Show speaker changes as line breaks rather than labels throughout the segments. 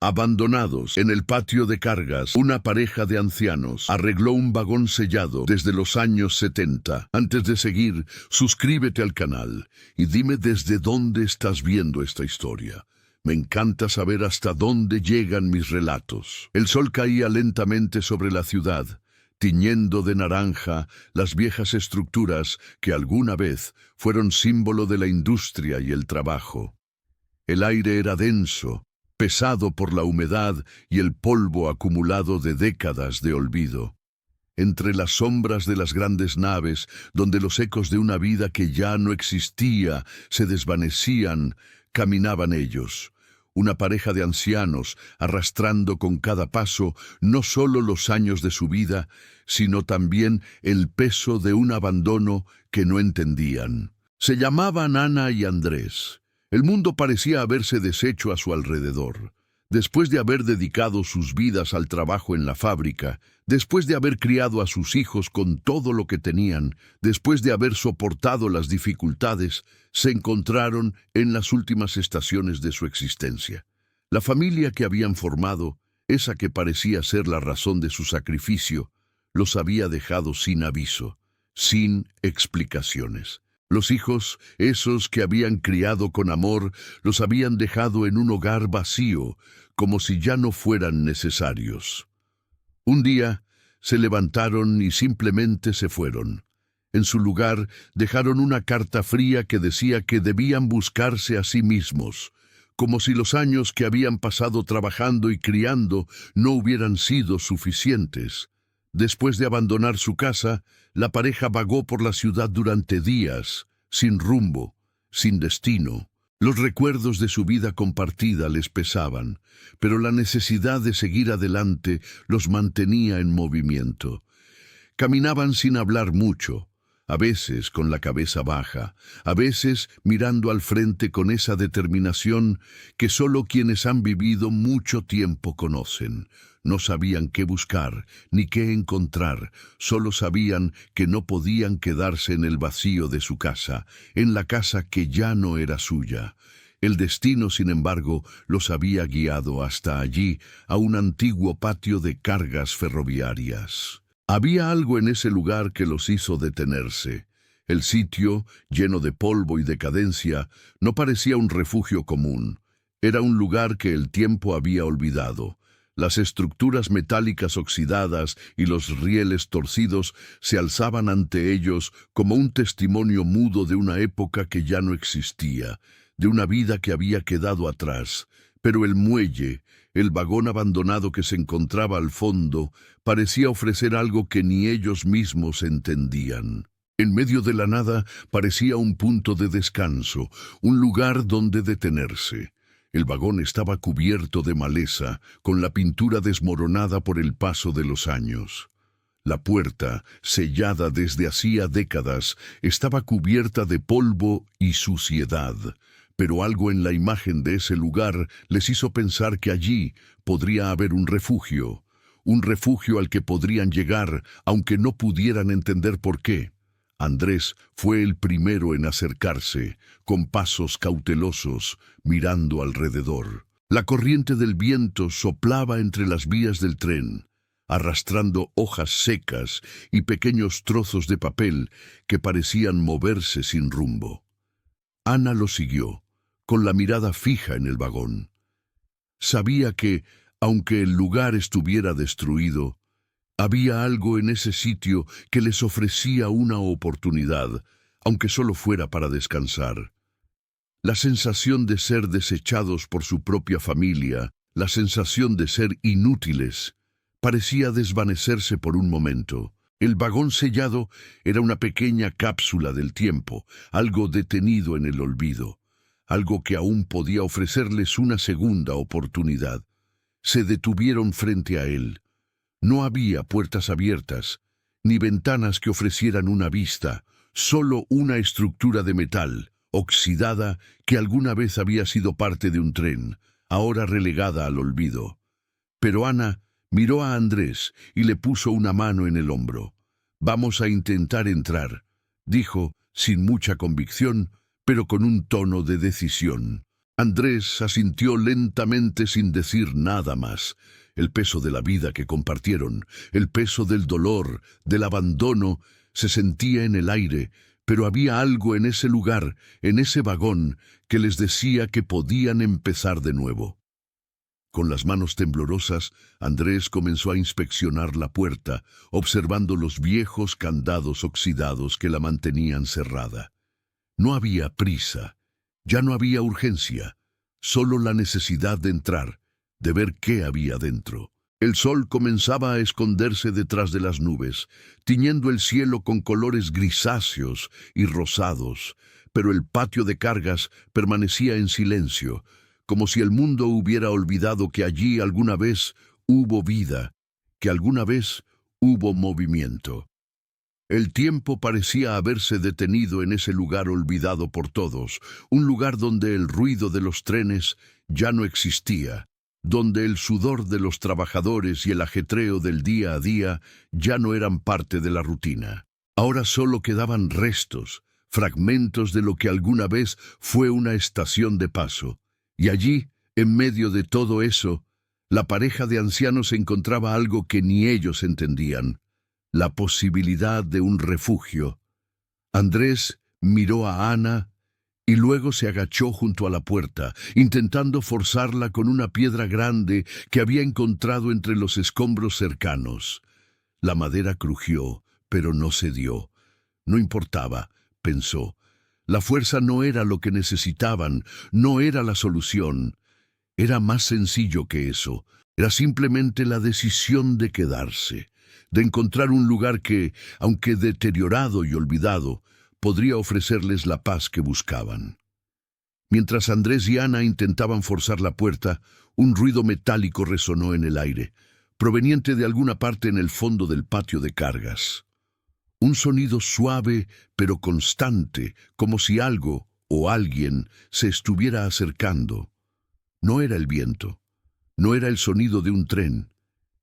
Abandonados en el patio de cargas, una pareja de ancianos arregló un vagón sellado desde los años 70. Antes de seguir, suscríbete al canal y dime desde dónde estás viendo esta historia. Me encanta saber hasta dónde llegan mis relatos. El sol caía lentamente sobre la ciudad, tiñendo de naranja las viejas estructuras que alguna vez fueron símbolo de la industria y el trabajo. El aire era denso, pesado por la humedad y el polvo acumulado de décadas de olvido. Entre las sombras de las grandes naves, donde los ecos de una vida que ya no existía se desvanecían, caminaban ellos, una pareja de ancianos arrastrando con cada paso no solo los años de su vida, sino también el peso de un abandono que no entendían. Se llamaban Ana y Andrés. El mundo parecía haberse deshecho a su alrededor. Después de haber dedicado sus vidas al trabajo en la fábrica, después de haber criado a sus hijos con todo lo que tenían, después de haber soportado las dificultades, se encontraron en las últimas estaciones de su existencia. La familia que habían formado, esa que parecía ser la razón de su sacrificio, los había dejado sin aviso, sin explicaciones. Los hijos, esos que habían criado con amor, los habían dejado en un hogar vacío, como si ya no fueran necesarios. Un día se levantaron y simplemente se fueron. En su lugar dejaron una carta fría que decía que debían buscarse a sí mismos, como si los años que habían pasado trabajando y criando no hubieran sido suficientes. Después de abandonar su casa, la pareja vagó por la ciudad durante días, sin rumbo, sin destino. Los recuerdos de su vida compartida les pesaban, pero la necesidad de seguir adelante los mantenía en movimiento. Caminaban sin hablar mucho, a veces con la cabeza baja, a veces mirando al frente con esa determinación que solo quienes han vivido mucho tiempo conocen. No sabían qué buscar, ni qué encontrar, solo sabían que no podían quedarse en el vacío de su casa, en la casa que ya no era suya. El destino, sin embargo, los había guiado hasta allí, a un antiguo patio de cargas ferroviarias. Había algo en ese lugar que los hizo detenerse. El sitio, lleno de polvo y decadencia, no parecía un refugio común. Era un lugar que el tiempo había olvidado. Las estructuras metálicas oxidadas y los rieles torcidos se alzaban ante ellos como un testimonio mudo de una época que ya no existía, de una vida que había quedado atrás. Pero el muelle, el vagón abandonado que se encontraba al fondo, parecía ofrecer algo que ni ellos mismos entendían. En medio de la nada parecía un punto de descanso, un lugar donde detenerse. El vagón estaba cubierto de maleza, con la pintura desmoronada por el paso de los años. La puerta, sellada desde hacía décadas, estaba cubierta de polvo y suciedad, pero algo en la imagen de ese lugar les hizo pensar que allí podría haber un refugio al que podrían llegar, aunque no pudieran entender por qué. Andrés fue el primero en acercarse, con pasos cautelosos, mirando alrededor. La corriente del viento soplaba entre las vías del tren, arrastrando hojas secas y pequeños trozos de papel que parecían moverse sin rumbo. Ana lo siguió, con la mirada fija en el vagón. Sabía que, aunque el lugar estuviera destruido, había algo en ese sitio que les ofrecía una oportunidad, aunque solo fuera para descansar. La sensación de ser desechados por su propia familia, la sensación de ser inútiles, parecía desvanecerse por un momento. El vagón sellado era una pequeña cápsula del tiempo, algo detenido en el olvido, algo que aún podía ofrecerles una segunda oportunidad. Se detuvieron frente a él. No había puertas abiertas, ni ventanas que ofrecieran una vista, solo una estructura de metal, oxidada, que alguna vez había sido parte de un tren, ahora relegada al olvido. Pero Ana miró a Andrés y le puso una mano en el hombro. «Vamos a intentar entrar», dijo, sin mucha convicción, pero con un tono de decisión. Andrés asintió lentamente sin decir nada más. El peso de la vida que compartieron, el peso del dolor, del abandono, se sentía en el aire, pero había algo en ese lugar, en ese vagón, que les decía que podían empezar de nuevo. Con las manos temblorosas, Andrés comenzó a inspeccionar la puerta, observando los viejos candados oxidados que la mantenían cerrada. No había prisa, ya no había urgencia, solo la necesidad de entrar, de ver qué había dentro. El sol comenzaba a esconderse detrás de las nubes, tiñendo el cielo con colores grisáceos y rosados, pero el patio de cargas permanecía en silencio, como si el mundo hubiera olvidado que allí alguna vez hubo vida, que alguna vez hubo movimiento. El tiempo parecía haberse detenido en ese lugar olvidado por todos, un lugar donde el ruido de los trenes ya no existía, donde el sudor de los trabajadores y el ajetreo del día a día ya no eran parte de la rutina. Ahora solo quedaban restos, fragmentos de lo que alguna vez fue una estación de paso. Y allí, en medio de todo eso, la pareja de ancianos encontraba algo que ni ellos entendían: la posibilidad de un refugio. Andrés miró a Ana y luego se agachó junto a la puerta, intentando forzarla con una piedra grande que había encontrado entre los escombros cercanos. La madera crujió, pero no cedió. No importaba, pensó. La fuerza no era lo que necesitaban, no era la solución. Era más sencillo que eso. Era simplemente la decisión de quedarse, de encontrar un lugar que, aunque deteriorado y olvidado, podría ofrecerles la paz que buscaban. Mientras Andrés y Ana intentaban forzar la puerta, un ruido metálico resonó en el aire, proveniente de alguna parte en el fondo del patio de cargas. Un sonido suave pero constante, como si algo o alguien se estuviera acercando. No era el viento, no era el sonido de un tren,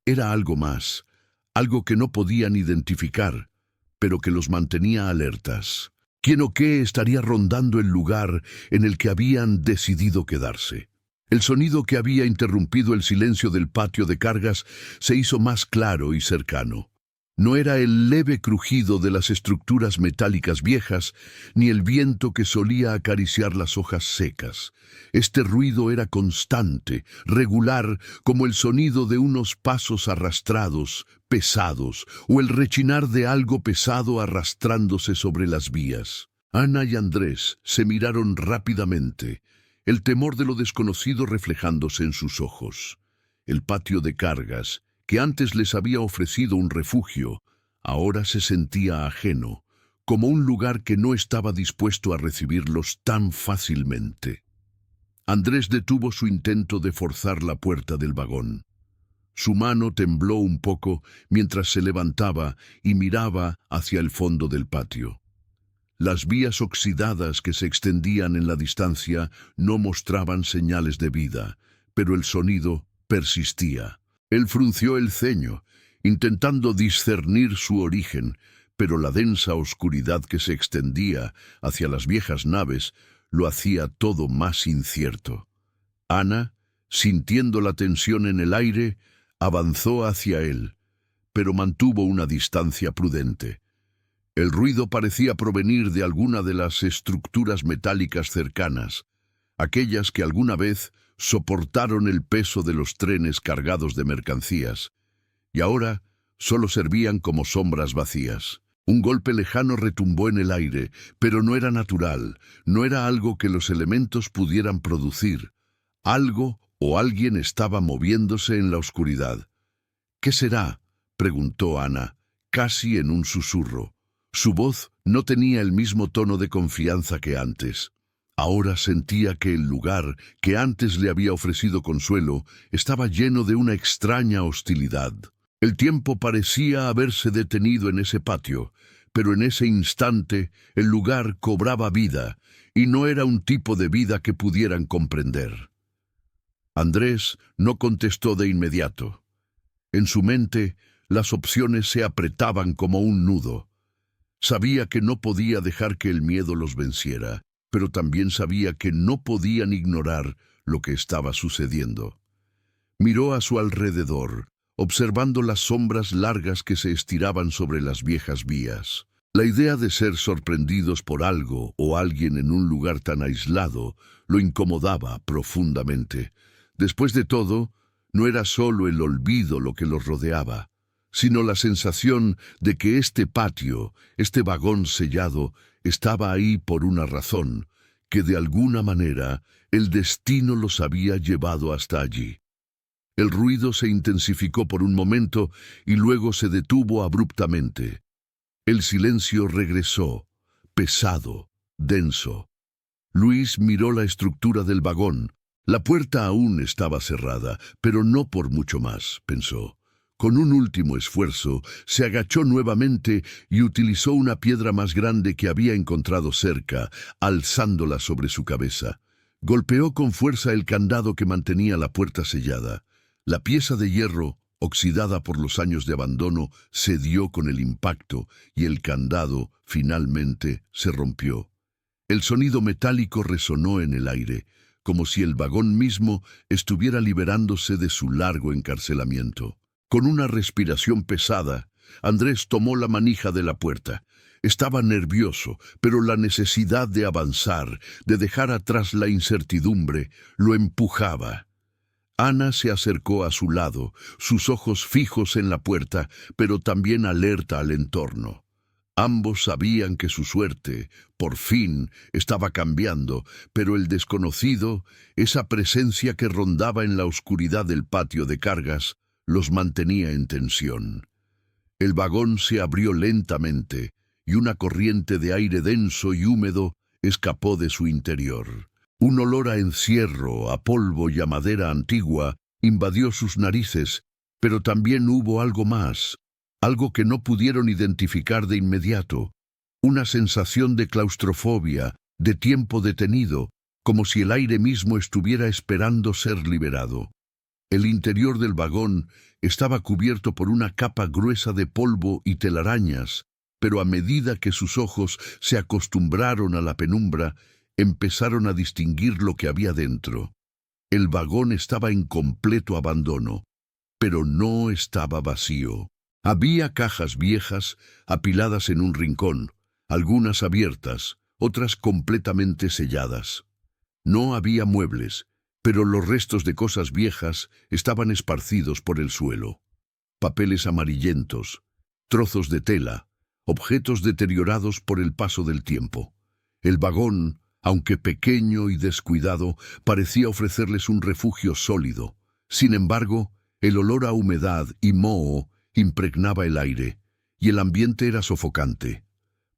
era algo más, algo que no podían identificar, pero que los mantenía alertas. ¿Quién o qué estaría rondando el lugar en el que habían decidido quedarse? El sonido que había interrumpido el silencio del patio de cargas se hizo más claro y cercano. No era el leve crujido de las estructuras metálicas viejas, ni el viento que solía acariciar las hojas secas. Este ruido era constante, regular, como el sonido de unos pasos arrastrados, pesados, o el rechinar de algo pesado arrastrándose sobre las vías. Ana y Andrés se miraron rápidamente, el temor de lo desconocido reflejándose en sus ojos. El patio de cargas, que antes les había ofrecido un refugio, ahora se sentía ajeno, como un lugar que no estaba dispuesto a recibirlos tan fácilmente. Andrés detuvo su intento de forzar la puerta del vagón. Su mano tembló un poco mientras se levantaba y miraba hacia el fondo del patio. Las vías oxidadas que se extendían en la distancia no mostraban señales de vida, pero el sonido persistía. Él frunció el ceño, intentando discernir su origen, pero la densa oscuridad que se extendía hacia las viejas naves lo hacía todo más incierto. Ana, sintiendo la tensión en el aire, avanzó hacia él, pero mantuvo una distancia prudente. El ruido parecía provenir de alguna de las estructuras metálicas cercanas, aquellas que alguna vez soportaron el peso de los trenes cargados de mercancías, y ahora solo servían como sombras vacías. Un golpe lejano retumbó en el aire, pero no era natural, no era algo que los elementos pudieran producir. Algo o alguien estaba moviéndose en la oscuridad. ¿Qué será?, preguntó Ana, casi en un susurro. Su voz no tenía el mismo tono de confianza que antes. Ahora sentía que el lugar que antes le había ofrecido consuelo estaba lleno de una extraña hostilidad. El tiempo parecía haberse detenido en ese patio, pero en ese instante el lugar cobraba vida, y no era un tipo de vida que pudieran comprender. Andrés no contestó de inmediato. En su mente, las opciones se apretaban como un nudo. Sabía que no podía dejar que el miedo los venciera. pero también sabía que no podían ignorar lo que estaba sucediendo. Miró a su alrededor, observando las sombras largas que se estiraban sobre las viejas vías. La idea de ser sorprendidos por algo o alguien en un lugar tan aislado lo incomodaba profundamente. Después de todo, no era solo el olvido lo que los rodeaba, sino la sensación de que este patio, este vagón sellado, estaba ahí por una razón, que de alguna manera el destino los había llevado hasta allí. El ruido se intensificó por un momento y luego se detuvo abruptamente. El silencio regresó, pesado, denso. Luis miró la estructura del vagón. La puerta aún estaba cerrada, pero no por mucho más, pensó. Con un último esfuerzo, se agachó nuevamente y utilizó una piedra más grande que había encontrado cerca, alzándola sobre su cabeza. Golpeó con fuerza el candado que mantenía la puerta sellada. La pieza de hierro, oxidada por los años de abandono, cedió con el impacto y el candado, finalmente, se rompió. El sonido metálico resonó en el aire, como si el vagón mismo estuviera liberándose de su largo encarcelamiento. Con una respiración pesada, Andrés tomó la manija de la puerta. Estaba nervioso, pero la necesidad de avanzar, de dejar atrás la incertidumbre, lo empujaba. Ana se acercó a su lado, sus ojos fijos en la puerta, pero también alerta al entorno. Ambos sabían que su suerte, por fin, estaba cambiando, pero el desconocido, esa presencia que rondaba en la oscuridad del patio de cargas, los mantenía en tensión. El vagón se abrió lentamente, y una corriente de aire denso y húmedo escapó de su interior. Un olor a encierro, a polvo y a madera antigua invadió sus narices, pero también hubo algo más, algo que no pudieron identificar de inmediato, una sensación de claustrofobia, de tiempo detenido, como si el aire mismo estuviera esperando ser liberado. El interior del vagón estaba cubierto por una capa gruesa de polvo y telarañas, pero a medida que sus ojos se acostumbraron a la penumbra, empezaron a distinguir lo que había dentro. El vagón estaba en completo abandono, pero no estaba vacío. Había cajas viejas apiladas en un rincón, algunas abiertas, otras completamente selladas. No había muebles, pero los restos de cosas viejas estaban esparcidos por el suelo. Papeles amarillentos, trozos de tela, objetos deteriorados por el paso del tiempo. El vagón, aunque pequeño y descuidado, parecía ofrecerles un refugio sólido. Sin embargo, el olor a humedad y moho impregnaba el aire, y el ambiente era sofocante.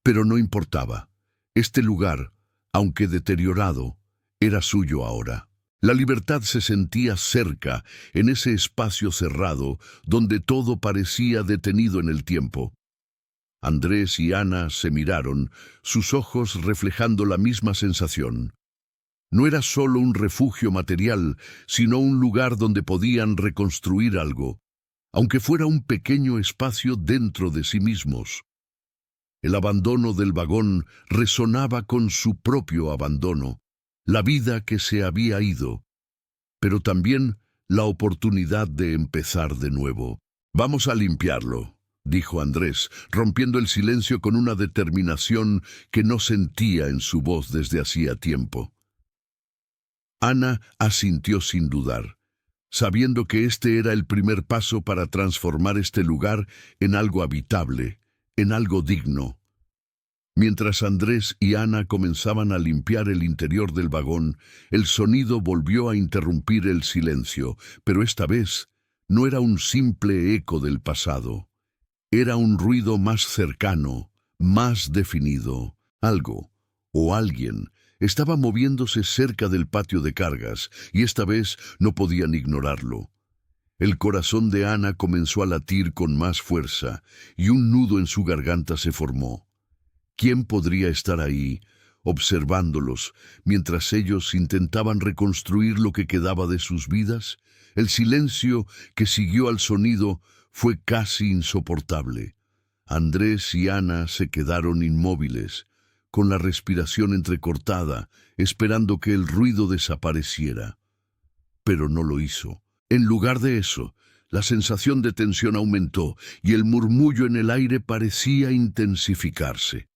Pero no importaba. Este lugar, aunque deteriorado, era suyo ahora. La libertad se sentía cerca, en ese espacio cerrado, donde todo parecía detenido en el tiempo. Andrés y Ana se miraron, sus ojos reflejando la misma sensación. No era solo un refugio material, sino un lugar donde podían reconstruir algo, aunque fuera un pequeño espacio dentro de sí mismos. El abandono del vagón resonaba con su propio abandono, la vida que se había ido, pero también la oportunidad de empezar de nuevo. «Vamos a limpiarlo», dijo Andrés, rompiendo el silencio con una determinación que no sentía en su voz desde hacía tiempo. Ana asintió sin dudar, sabiendo que este era el primer paso para transformar este lugar en algo habitable, en algo digno. Mientras Andrés y Ana comenzaban a limpiar el interior del vagón, el sonido volvió a interrumpir el silencio, pero esta vez no era un simple eco del pasado. Era un ruido más cercano, más definido. Algo, o alguien, estaba moviéndose cerca del patio de cargas, y esta vez no podían ignorarlo. El corazón de Ana comenzó a latir con más fuerza, y un nudo en su garganta se formó. ¿Quién podría estar ahí, observándolos, mientras ellos intentaban reconstruir lo que quedaba de sus vidas? El silencio que siguió al sonido fue casi insoportable. Andrés y Ana se quedaron inmóviles, con la respiración entrecortada, esperando que el ruido desapareciera. Pero no lo hizo. En lugar de eso, la sensación de tensión aumentó y el murmullo en el aire parecía intensificarse.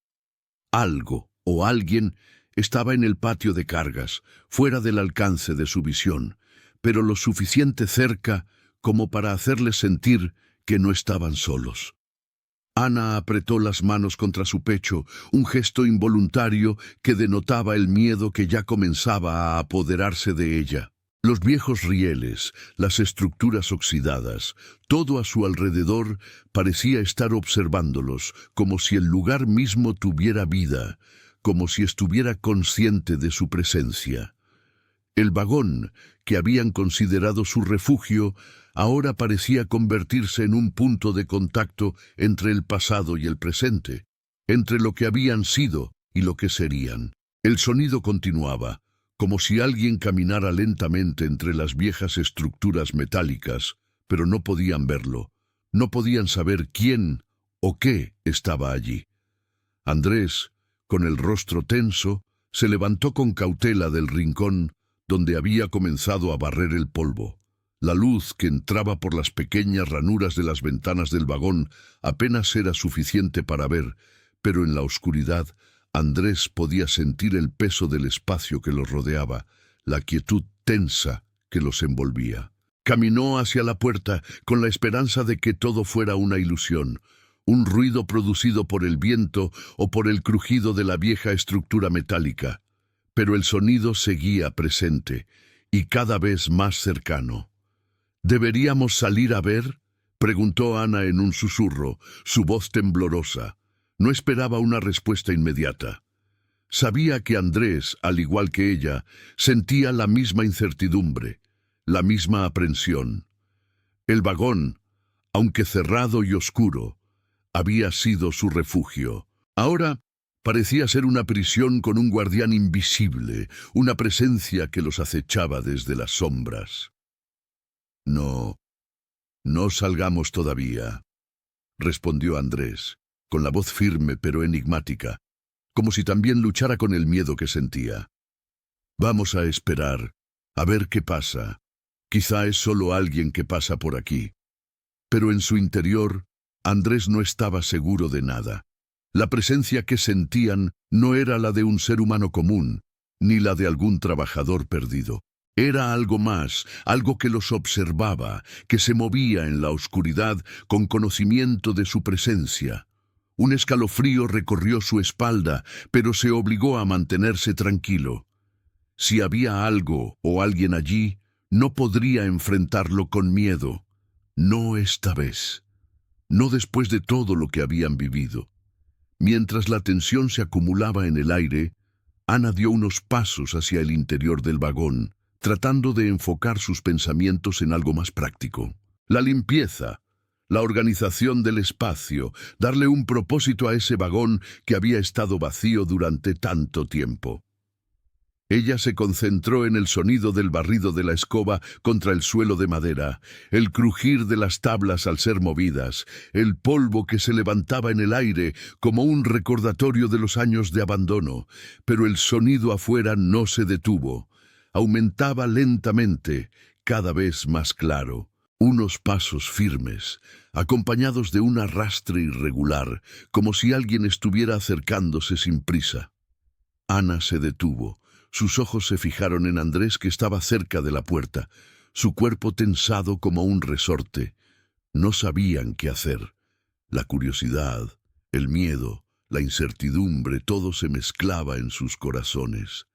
Algo o alguien estaba en el patio de cargas, fuera del alcance de su visión, pero lo suficiente cerca como para hacerles sentir que no estaban solos. Ana apretó las manos contra su pecho, un gesto involuntario que denotaba el miedo que ya comenzaba a apoderarse de ella. Los viejos rieles, las estructuras oxidadas, todo a su alrededor parecía estar observándolos, como si el lugar mismo tuviera vida, como si estuviera consciente de su presencia. El vagón, que habían considerado su refugio, ahora parecía convertirse en un punto de contacto entre el pasado y el presente, entre lo que habían sido y lo que serían. El sonido continuaba, como si alguien caminara lentamente entre las viejas estructuras metálicas, pero no podían verlo, no podían saber quién o qué estaba allí. Andrés, con el rostro tenso, se levantó con cautela del rincón donde había comenzado a barrer el polvo. La luz que entraba por las pequeñas ranuras de las ventanas del vagón apenas era suficiente para ver, pero en la oscuridad Andrés podía sentir el peso del espacio que los rodeaba, la quietud tensa que los envolvía. Caminó hacia la puerta con la esperanza de que todo fuera una ilusión, un ruido producido por el viento o por el crujido de la vieja estructura metálica. Pero el sonido seguía presente y cada vez más cercano. ¿Deberíamos salir a ver?, preguntó Ana en un susurro, su voz temblorosa. No esperaba una respuesta inmediata. Sabía que Andrés, al igual que ella, sentía la misma incertidumbre, la misma aprensión. El vagón, aunque cerrado y oscuro, había sido su refugio. Ahora parecía ser una prisión con un guardián invisible, una presencia que los acechaba desde las sombras. No salgamos todavía, respondió Andrés, con la voz firme pero enigmática, como si también luchara con el miedo que sentía. Vamos a esperar, a ver qué pasa. Quizá es solo alguien que pasa por aquí. Pero en su interior, Andrés no estaba seguro de nada. La presencia que sentían no era la de un ser humano común, ni la de algún trabajador perdido. Era algo más, algo que los observaba, que se movía en la oscuridad con conocimiento de su presencia. Un escalofrío recorrió su espalda, pero se obligó a mantenerse tranquilo. Si había algo o alguien allí, no podría enfrentarlo con miedo. No esta vez. No después de todo lo que habían vivido. Mientras la tensión se acumulaba en el aire, Ana dio unos pasos hacia el interior del vagón, tratando de enfocar sus pensamientos en algo más práctico. La limpieza, la organización del espacio, darle un propósito a ese vagón que había estado vacío durante tanto tiempo. Ella se concentró en el sonido del barrido de la escoba contra el suelo de madera, el crujir de las tablas al ser movidas, el polvo que se levantaba en el aire como un recordatorio de los años de abandono, pero el sonido afuera no se detuvo. Aumentaba lentamente, cada vez más claro. Unos pasos firmes, acompañados de un arrastre irregular, como si alguien estuviera acercándose sin prisa. Ana se detuvo. Sus ojos se fijaron en Andrés, que estaba cerca de la puerta, su cuerpo tensado como un resorte. No sabían qué hacer. La curiosidad, el miedo, la incertidumbre, todo se mezclaba en sus corazones.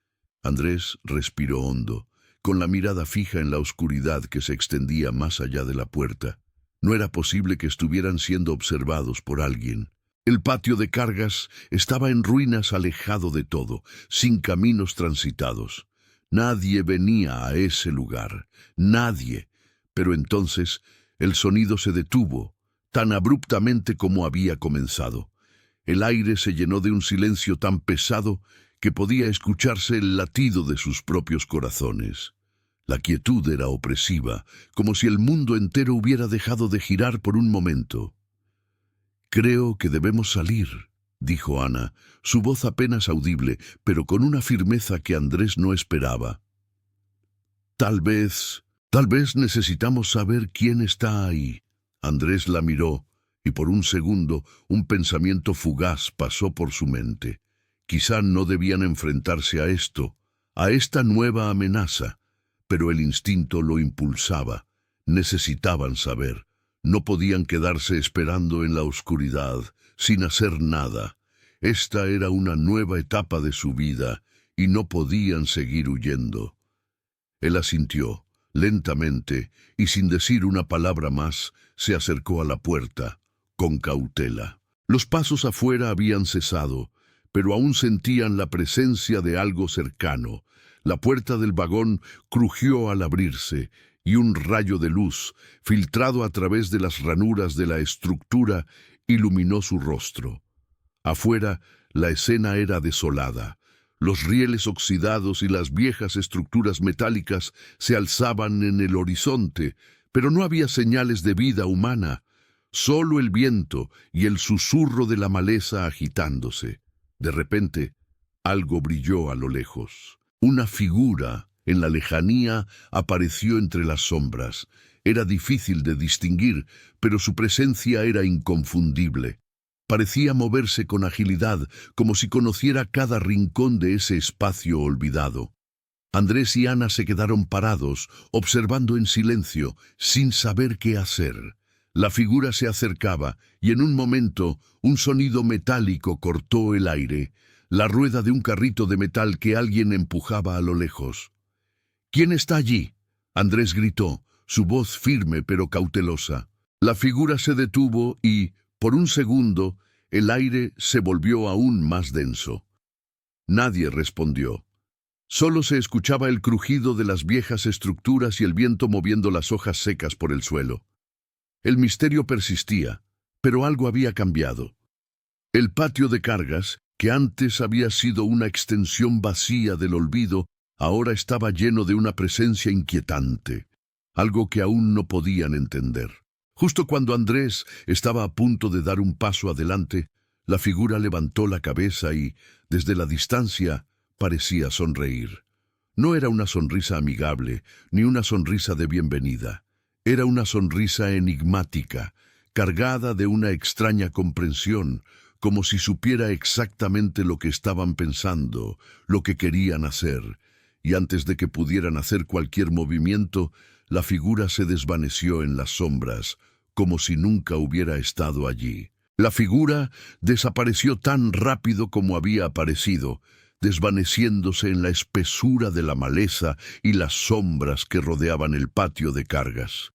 Andrés respiró hondo, con la mirada fija en la oscuridad que se extendía más allá de la puerta. No era posible que estuvieran siendo observados por alguien. El patio de cargas estaba en ruinas, alejado de todo, sin caminos transitados. Nadie venía a ese lugar, nadie. Pero entonces el sonido se detuvo, tan abruptamente como había comenzado. El aire se llenó de un silencio tan pesado que podía escucharse el latido de sus propios corazones. La quietud era opresiva, como si el mundo entero hubiera dejado de girar por un momento. «Creo que debemos salir», dijo Ana, su voz apenas audible, pero con una firmeza que Andrés no esperaba. Tal vez necesitamos saber quién está ahí. Andrés la miró, y por un segundo un pensamiento fugaz pasó por su mente. Quizá no debían enfrentarse a esto, a esta nueva amenaza, pero el instinto lo impulsaba. Necesitaban saber. No podían quedarse esperando en la oscuridad, sin hacer nada. Esta era una nueva etapa de su vida, y no podían seguir huyendo. Él asintió, lentamente, y sin decir una palabra más, se acercó a la puerta, con cautela. Los pasos afuera habían cesado, pero aún sentían la presencia de algo cercano. La puerta del vagón crujió al abrirse, y un rayo de luz, filtrado a través de las ranuras de la estructura, iluminó su rostro. Afuera, la escena era desolada. Los rieles oxidados y las viejas estructuras metálicas se alzaban en el horizonte, pero no había señales de vida humana, solo el viento y el susurro de la maleza agitándose. De repente, algo brilló a lo lejos. Una figura en la lejanía apareció entre las sombras. Era difícil de distinguir, pero su presencia era inconfundible. Parecía moverse con agilidad, como si conociera cada rincón de ese espacio olvidado. Andrés y Ana se quedaron parados, observando en silencio, sin saber qué hacer. La figura se acercaba, y en un momento, un sonido metálico cortó el aire, la rueda de un carrito de metal que alguien empujaba a lo lejos. «¿Quién está allí?», Andrés gritó, su voz firme pero cautelosa. La figura se detuvo y, por un segundo, el aire se volvió aún más denso. Nadie respondió. Solo se escuchaba el crujido de las viejas estructuras y el viento moviendo las hojas secas por el suelo. El misterio persistía, pero algo había cambiado. El patio de cargas, que antes había sido una extensión vacía del olvido, ahora estaba lleno de una presencia inquietante, algo que aún no podían entender. Justo cuando Andrés estaba a punto de dar un paso adelante, la figura levantó la cabeza y, desde la distancia, parecía sonreír. No era una sonrisa amigable, ni una sonrisa de bienvenida. Era una sonrisa enigmática, cargada de una extraña comprensión, como si supiera exactamente lo que estaban pensando, lo que querían hacer, y antes de que pudieran hacer cualquier movimiento, la figura se desvaneció en las sombras, como si nunca hubiera estado allí. La figura desapareció tan rápido como había aparecido, desvaneciéndose en la espesura de la maleza y las sombras que rodeaban el patio de cargas.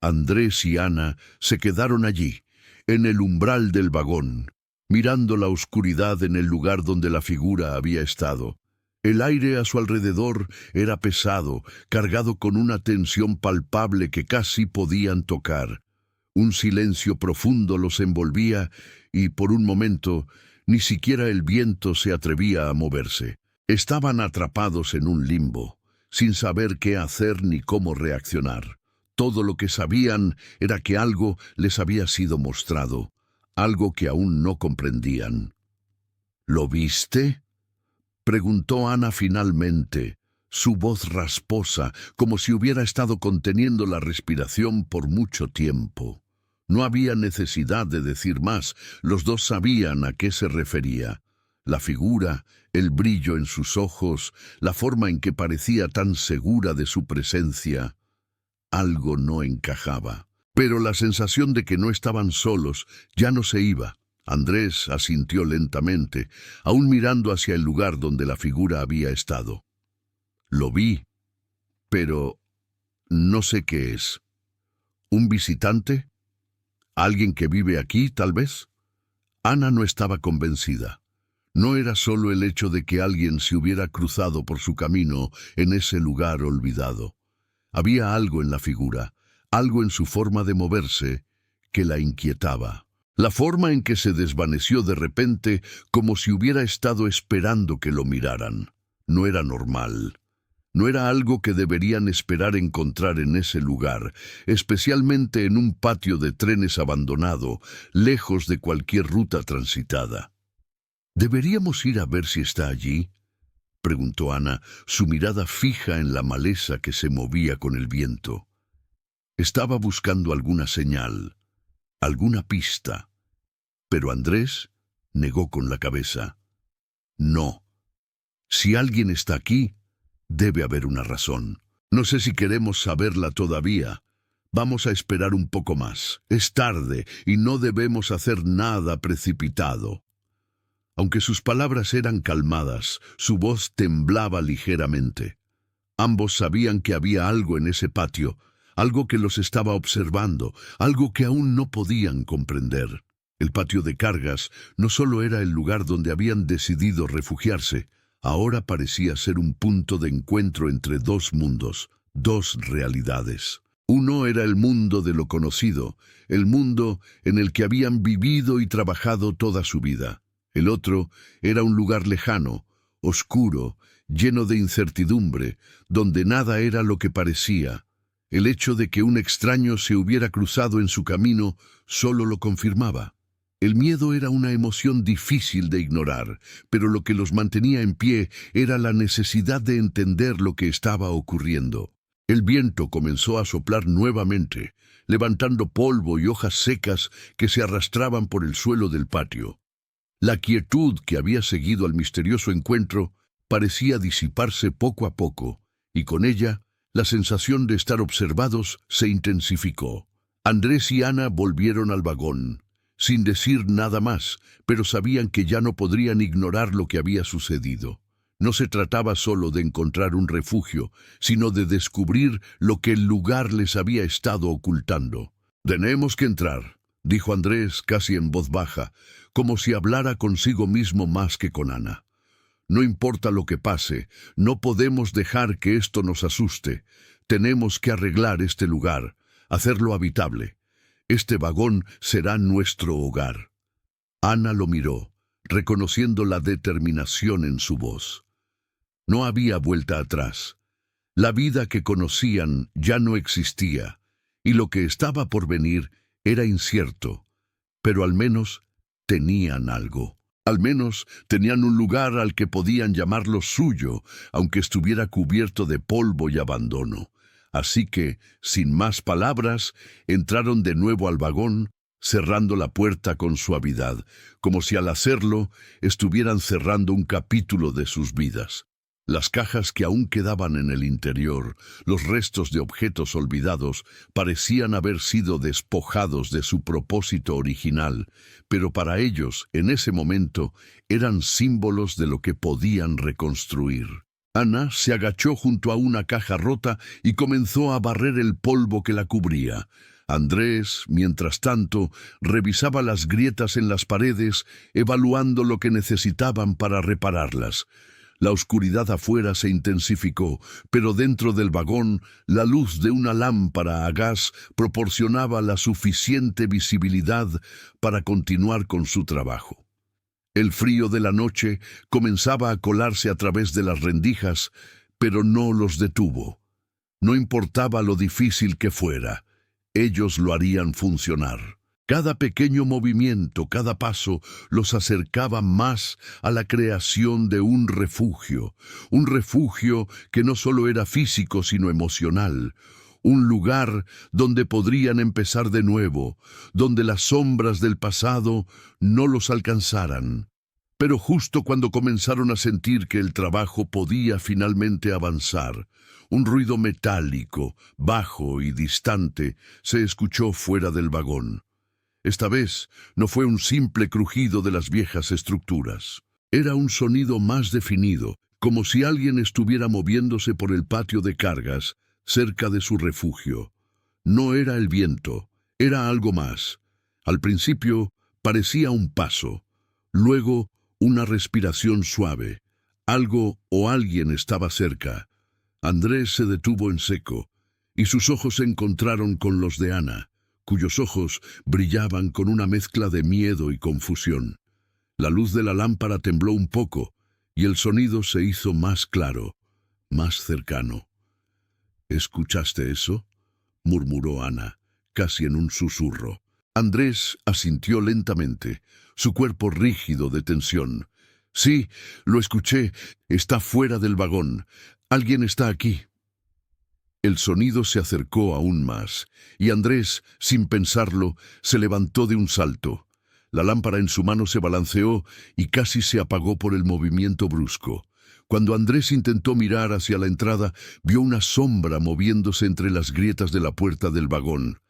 Andrés y Ana se quedaron allí, en el umbral del vagón, mirando la oscuridad en el lugar donde la figura había estado. El aire a su alrededor era pesado, cargado con una tensión palpable que casi podían tocar. Un silencio profundo los envolvía y, por un momento, ni siquiera el viento se atrevía a moverse. Estaban atrapados en un limbo, sin saber qué hacer ni cómo reaccionar. Todo lo que sabían era que algo les había sido mostrado, algo que aún no comprendían. «¿Lo viste?», preguntó Ana finalmente, su voz rasposa, como si hubiera estado conteniendo la respiración por mucho tiempo. No había necesidad de decir más, los dos sabían a qué se refería. La figura, el brillo en sus ojos, la forma en que parecía tan segura de su presencia. Algo no encajaba. Pero la sensación de que no estaban solos ya no se iba. Andrés asintió lentamente, aún mirando hacia el lugar donde la figura había estado. «Lo vi, pero no sé qué es. ¿Un visitante? ¿Alguien que vive aquí, tal vez?» Ana no estaba convencida. No era solo el hecho de que alguien se hubiera cruzado por su camino en ese lugar olvidado. Había algo en la figura, algo en su forma de moverse, que la inquietaba. La forma en que se desvaneció de repente, como si hubiera estado esperando que lo miraran, no era normal. No era algo que deberían esperar encontrar en ese lugar, especialmente en un patio de trenes abandonado, lejos de cualquier ruta transitada. ¿Deberíamos ir a ver si está allí?, preguntó Ana, su mirada fija en la maleza que se movía con el viento. Estaba buscando alguna señal, alguna pista, pero Andrés negó con la cabeza. No. Si alguien está aquí, debe haber una razón. No sé si queremos saberla todavía. Vamos a esperar un poco más. Es tarde y no debemos hacer nada precipitado. Aunque sus palabras eran calmadas, su voz temblaba ligeramente. Ambos sabían que había algo en ese patio, algo que los estaba observando, algo que aún no podían comprender. El patio de cargas no solo era el lugar donde habían decidido refugiarse, ahora parecía ser un punto de encuentro entre dos mundos, dos realidades. Uno era el mundo de lo conocido, el mundo en el que habían vivido y trabajado toda su vida. El otro era un lugar lejano, oscuro, lleno de incertidumbre, donde nada era lo que parecía. El hecho de que un extraño se hubiera cruzado en su camino solo lo confirmaba. El miedo era una emoción difícil de ignorar, pero lo que los mantenía en pie era la necesidad de entender lo que estaba ocurriendo. El viento comenzó a soplar nuevamente, levantando polvo y hojas secas que se arrastraban por el suelo del patio. La quietud que había seguido al misterioso encuentro parecía disiparse poco a poco, y con ella la sensación de estar observados se intensificó. Andrés y Ana volvieron al vagón, sin decir nada más, pero sabían que ya no podrían ignorar lo que había sucedido. No se trataba solo de encontrar un refugio, sino de descubrir lo que el lugar les había estado ocultando. «Tenemos que entrar», dijo Andrés casi en voz baja, como si hablara consigo mismo más que con Ana. «No importa lo que pase, no podemos dejar que esto nos asuste. Tenemos que arreglar este lugar, hacerlo habitable. Este vagón será nuestro hogar». Ana lo miró, reconociendo la determinación en su voz. No había vuelta atrás. La vida que conocían ya no existía, y lo que estaba por venir era incierto, pero al menos tenían algo. Al menos tenían un lugar al que podían llamarlo suyo, aunque estuviera cubierto de polvo y abandono. Así que, sin más palabras, entraron de nuevo al vagón, cerrando la puerta con suavidad, como si al hacerlo estuvieran cerrando un capítulo de sus vidas. Las cajas que aún quedaban en el interior, los restos de objetos olvidados, parecían haber sido despojados de su propósito original, pero para ellos, en ese momento, eran símbolos de lo que podían reconstruir. Ana se agachó junto a una caja rota y comenzó a barrer el polvo que la cubría. Andrés, mientras tanto, revisaba las grietas en las paredes, evaluando lo que necesitaban para repararlas. La oscuridad afuera se intensificó, pero dentro del vagón, la luz de una lámpara a gas proporcionaba la suficiente visibilidad para continuar con su trabajo. El frío de la noche comenzaba a colarse a través de las rendijas, pero no los detuvo. No importaba lo difícil que fuera, ellos lo harían funcionar. Cada pequeño movimiento, cada paso, los acercaba más a la creación de un refugio que no solo era físico sino emocional, un lugar donde podrían empezar de nuevo, donde las sombras del pasado no los alcanzaran. Pero justo cuando comenzaron a sentir que el trabajo podía finalmente avanzar, un ruido metálico, bajo y distante, se escuchó fuera del vagón. Esta vez no fue un simple crujido de las viejas estructuras. Era un sonido más definido, como si alguien estuviera moviéndose por el patio de cargas, cerca de su refugio. No era el viento, era algo más. Al principio parecía un paso, luego una respiración suave. Algo o alguien estaba cerca. Andrés se detuvo en seco, y sus ojos se encontraron con los de Ana, cuyos ojos brillaban con una mezcla de miedo y confusión. La luz de la lámpara tembló un poco, y el sonido se hizo más claro, más cercano. ¿Escuchaste eso?, murmuró Ana, casi en un susurro. Andrés asintió lentamente, su cuerpo rígido de tensión, Sí, lo escuché. Está fuera del vagón. Alguien está aquí. El sonido se acercó aún más, y Andrés, sin pensarlo, se levantó de un salto. La lámpara en su mano se balanceó y casi se apagó por el movimiento brusco. Cuando Andrés intentó mirar hacia la entrada, vio una sombra moviéndose entre las grietas de la puerta del vagón.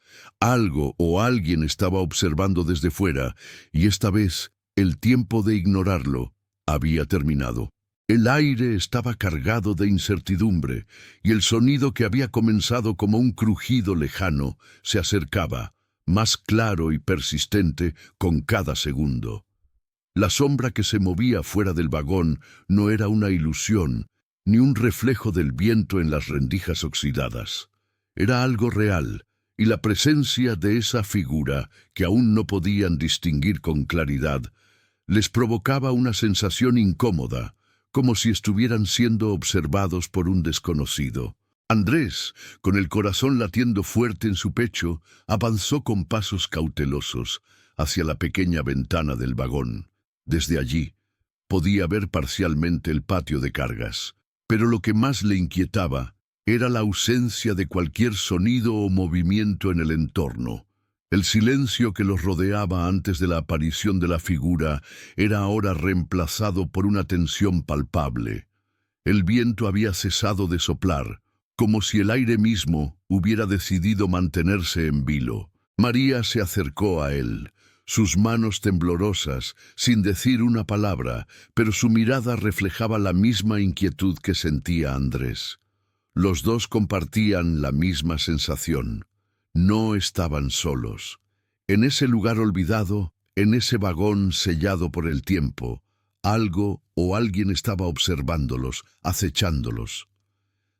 Algo o alguien estaba observando desde fuera, y esta vez el tiempo de ignorarlo había terminado. El aire estaba cargado de incertidumbre, y el sonido que había comenzado como un crujido lejano se acercaba, más claro y persistente con cada segundo. La sombra que se movía fuera del vagón no era una ilusión, ni un reflejo del viento en las rendijas oxidadas. Era algo real, y la presencia de esa figura, que aún no podían distinguir con claridad, les provocaba una sensación incómoda, como si estuvieran siendo observados por un desconocido. Andrés, con el corazón latiendo fuerte en su pecho, avanzó con pasos cautelosos hacia la pequeña ventana del vagón. Desde allí, podía ver parcialmente el patio de cargas, pero lo que más le inquietaba era la ausencia de cualquier sonido o movimiento en el entorno. El silencio que los rodeaba antes de la aparición de la figura era ahora reemplazado por una tensión palpable. El viento había cesado de soplar, como si el aire mismo hubiera decidido mantenerse en vilo. María se acercó a él, sus manos temblorosas, sin decir una palabra, pero su mirada reflejaba la misma inquietud que sentía Andrés. Los dos compartían la misma sensación. No estaban solos. En ese lugar olvidado, en ese vagón sellado por el tiempo, algo o alguien estaba observándolos, acechándolos.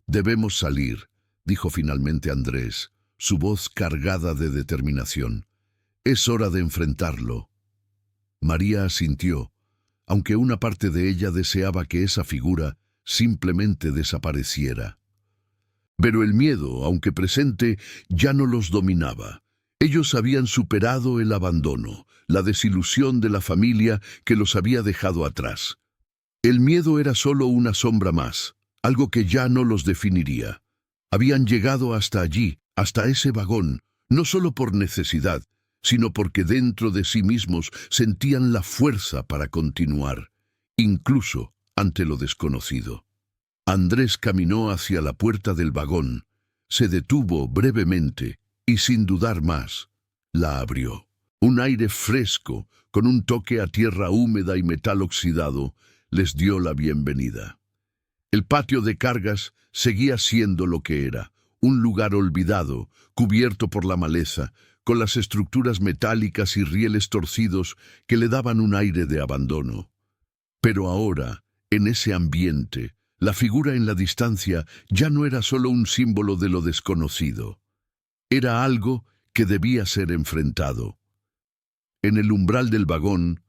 «Debemos salir», dijo finalmente Andrés, su voz cargada de determinación. «Es hora de enfrentarlo». María asintió, aunque una parte de ella deseaba que esa figura simplemente desapareciera. Pero el miedo, aunque presente, ya no los dominaba. Ellos habían superado el abandono, la desilusión de la familia que los había dejado atrás. El miedo era solo una sombra más, algo que ya no los definiría. Habían llegado hasta allí, hasta ese vagón, no solo por necesidad, sino porque dentro de sí mismos sentían la fuerza para continuar, incluso ante lo desconocido. Andrés caminó hacia la puerta del vagón, se detuvo brevemente y sin dudar más, la abrió. Un aire fresco, con un toque a tierra húmeda y metal oxidado, les dio la bienvenida. El patio de cargas seguía siendo lo que era, un lugar olvidado, cubierto por la maleza, con las estructuras metálicas y rieles torcidos que le daban un aire de abandono. Pero ahora, en ese ambiente, la figura en la distancia ya no era solo un símbolo de lo desconocido. Era algo que debía ser enfrentado. En el umbral del vagón,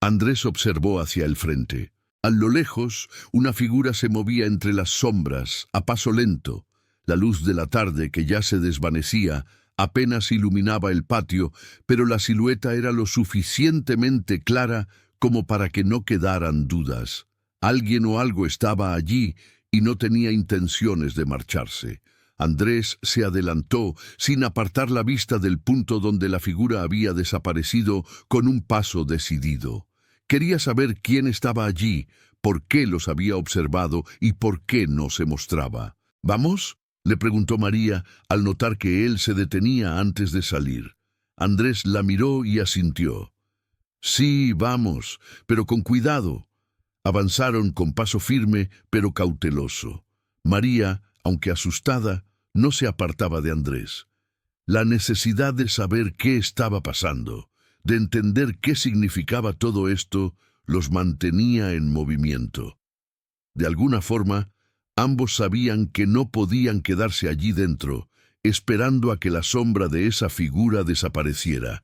Andrés observó hacia el frente. A lo lejos, una figura se movía entre las sombras, a paso lento. La luz de la tarde, que ya se desvanecía, apenas iluminaba el patio, pero la silueta era lo suficientemente clara como para que no quedaran dudas. Alguien o algo estaba allí y no tenía intenciones de marcharse. Andrés se adelantó, sin apartar la vista del punto donde la figura había desaparecido, con un paso decidido. Quería saber quién estaba allí, por qué los había observado y por qué no se mostraba. «¿Vamos?», le preguntó María, al notar que él se detenía antes de salir. Andrés la miró y asintió. «Sí, vamos, pero con cuidado». Avanzaron con paso firme, pero cauteloso. María, aunque asustada, no se apartaba de Andrés. La necesidad de saber qué estaba pasando, de entender qué significaba todo esto, los mantenía en movimiento. De alguna forma, ambos sabían que no podían quedarse allí dentro, esperando a que la sombra de esa figura desapareciera.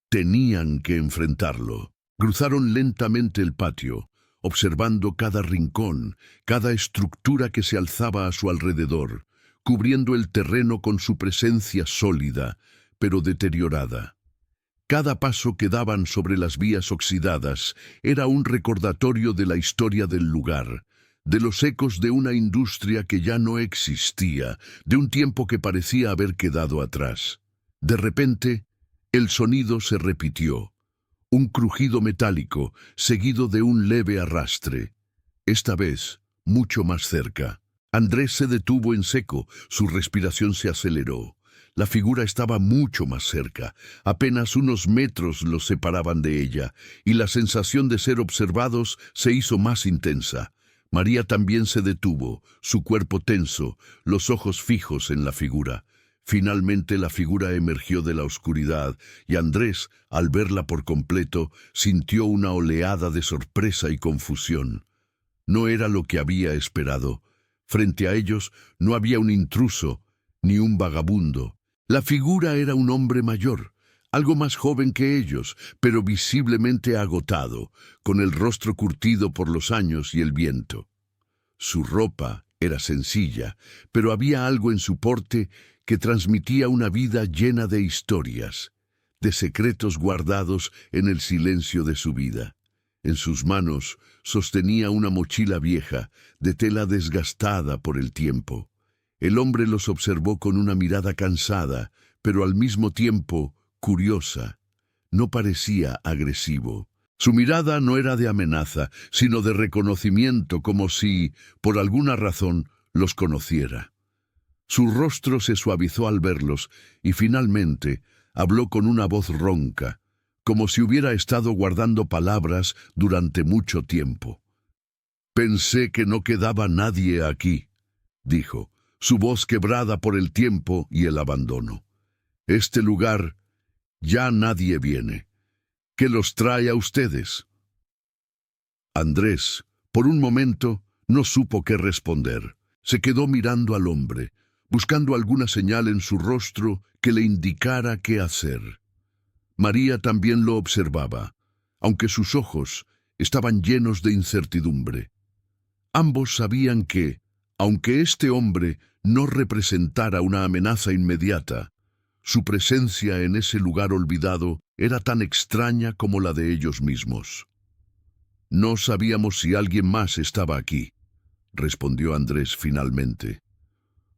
Tenían que enfrentarlo. Cruzaron lentamente el patio, observando cada rincón, cada estructura que se alzaba a su alrededor, cubriendo el terreno con su presencia sólida, pero deteriorada. Cada paso que daban sobre las vías oxidadas era un recordatorio de la historia del lugar, de los ecos de una industria que ya no existía, de un tiempo que parecía haber quedado atrás. De repente, el sonido se repitió, un crujido metálico seguido de un leve arrastre. Esta vez, mucho más cerca. Andrés se detuvo en seco, su respiración se aceleró. La figura estaba mucho más cerca, apenas unos metros los separaban de ella, y la sensación de ser observados se hizo más intensa. María también se detuvo, su cuerpo tenso, los ojos fijos en la figura. Finalmente la figura emergió de la oscuridad, y Andrés, al verla por completo, sintió una oleada de sorpresa y confusión. No era lo que había esperado. Frente a ellos no había un intruso, ni un vagabundo. La figura era un hombre mayor, algo más joven que ellos, pero visiblemente agotado, con el rostro curtido por los años y el viento. Su ropa era sencilla, pero había algo en su porte que transmitía una vida llena de historias, de secretos guardados en el silencio de su vida. En sus manos sostenía una mochila vieja, de tela desgastada por el tiempo. El hombre los observó con una mirada cansada, pero al mismo tiempo curiosa. No parecía agresivo. Su mirada no era de amenaza, sino de reconocimiento, como si, por alguna razón, los conociera. Su rostro se suavizó al verlos y finalmente habló con una voz ronca, como si hubiera estado guardando palabras durante mucho tiempo. «Pensé que no quedaba nadie aquí», dijo, su voz quebrada por el tiempo y el abandono. «Este lugar, ya nadie viene. ¿Qué los trae a ustedes?» Andrés, por un momento, no supo qué responder. Se quedó mirando al hombre, buscando alguna señal en su rostro que le indicara qué hacer. María también lo observaba, aunque sus ojos estaban llenos de incertidumbre. Ambos sabían que, aunque este hombre no representara una amenaza inmediata, su presencia en ese lugar olvidado era tan extraña como la de ellos mismos. «No sabíamos si alguien más estaba aquí», respondió Andrés finalmente.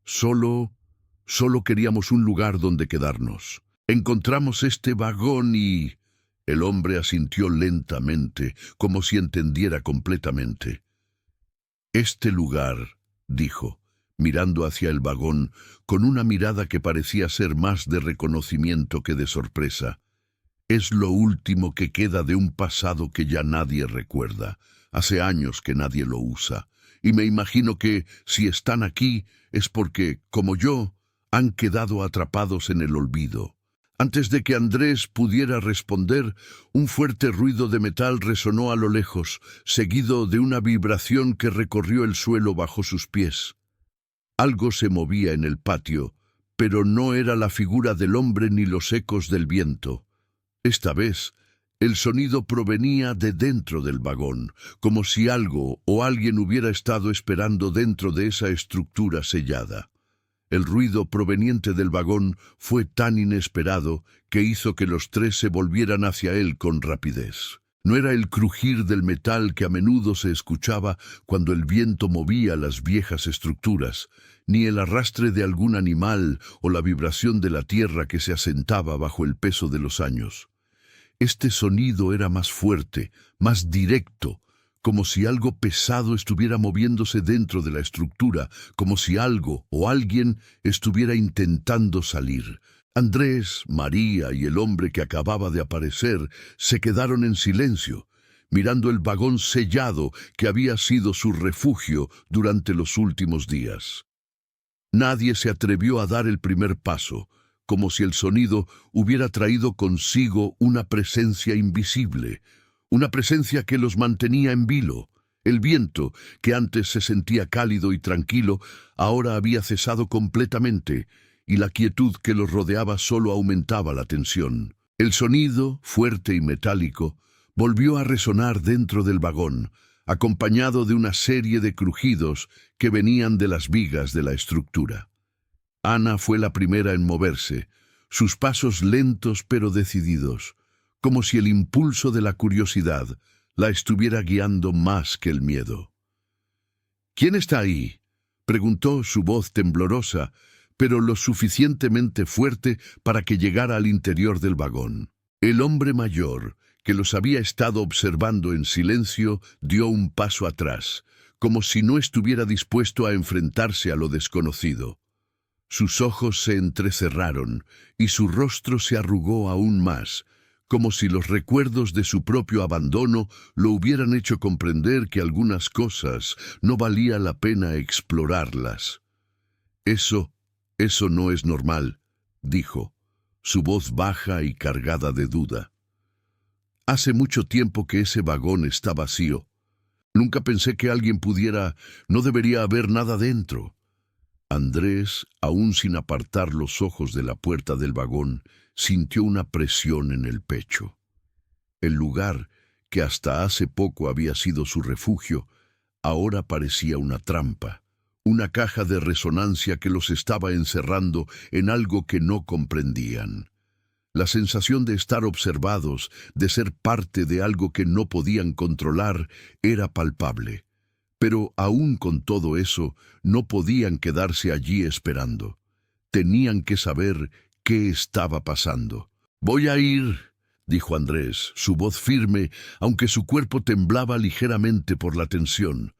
Solo queríamos un lugar donde quedarnos. Encontramos este vagón y...» El hombre asintió lentamente, como si entendiera completamente. «Este lugar», dijo, mirando hacia el vagón, con una mirada que parecía ser más de reconocimiento que de sorpresa, «es lo último que queda de un pasado que ya nadie recuerda. Hace años que nadie lo usa, y me imagino que, si están aquí, es porque, como yo, han quedado atrapados en el olvido». Antes de que Andrés pudiera responder, un fuerte ruido de metal resonó a lo lejos, seguido de una vibración que recorrió el suelo bajo sus pies. Algo se movía en el patio, pero no era la figura del hombre ni los ecos del viento. Esta vez, el sonido provenía de dentro del vagón, como si algo o alguien hubiera estado esperando dentro de esa estructura sellada. El ruido proveniente del vagón fue tan inesperado que hizo que los tres se volvieran hacia él con rapidez. No era el crujir del metal que a menudo se escuchaba cuando el viento movía las viejas estructuras, ni el arrastre de algún animal o la vibración de la tierra que se asentaba bajo el peso de los años. Este sonido era más fuerte, más directo, como si algo pesado estuviera moviéndose dentro de la estructura, como si algo o alguien estuviera intentando salir. Andrés, María y el hombre que acababa de aparecer se quedaron en silencio, mirando el vagón sellado que había sido su refugio durante los últimos días. Nadie se atrevió a dar el primer paso, como si el sonido hubiera traído consigo una presencia invisible, una presencia que los mantenía en vilo. El viento, que antes se sentía cálido y tranquilo, ahora había cesado completamente, y la quietud que los rodeaba solo aumentaba la tensión. El sonido, fuerte y metálico, volvió a resonar dentro del vagón, acompañado de una serie de crujidos que venían de las vigas de la estructura. Ana fue la primera en moverse, sus pasos lentos pero decididos. como si el impulso de la curiosidad la estuviera guiando más que el miedo. —¿Quién está ahí? —preguntó su voz temblorosa, pero lo suficientemente fuerte para que llegara al interior del vagón. El hombre mayor, que los había estado observando en silencio, dio un paso atrás, como si no estuviera dispuesto a enfrentarse a lo desconocido. Sus ojos se entrecerraron y su rostro se arrugó aún más, como si los recuerdos de su propio abandono lo hubieran hecho comprender que algunas cosas no valía la pena explorarlas. Eso no es normal —dijo, su voz baja y cargada de duda. Hace mucho tiempo que ese vagón está vacío. Nunca pensé que alguien pudiera... No debería haber nada dentro. Andrés, aún sin apartar los ojos de la puerta del vagón, sintió una presión en el pecho. El lugar, que hasta hace poco había sido su refugio, ahora parecía una trampa, una caja de resonancia que los estaba encerrando en algo que no comprendían. La sensación de estar observados, de ser parte de algo que no podían controlar, era palpable. Pero aún con todo eso, no podían quedarse allí esperando. Tenían que saber qué estaba pasando. «Voy a ir», dijo Andrés, su voz firme, aunque su cuerpo temblaba ligeramente por la tensión.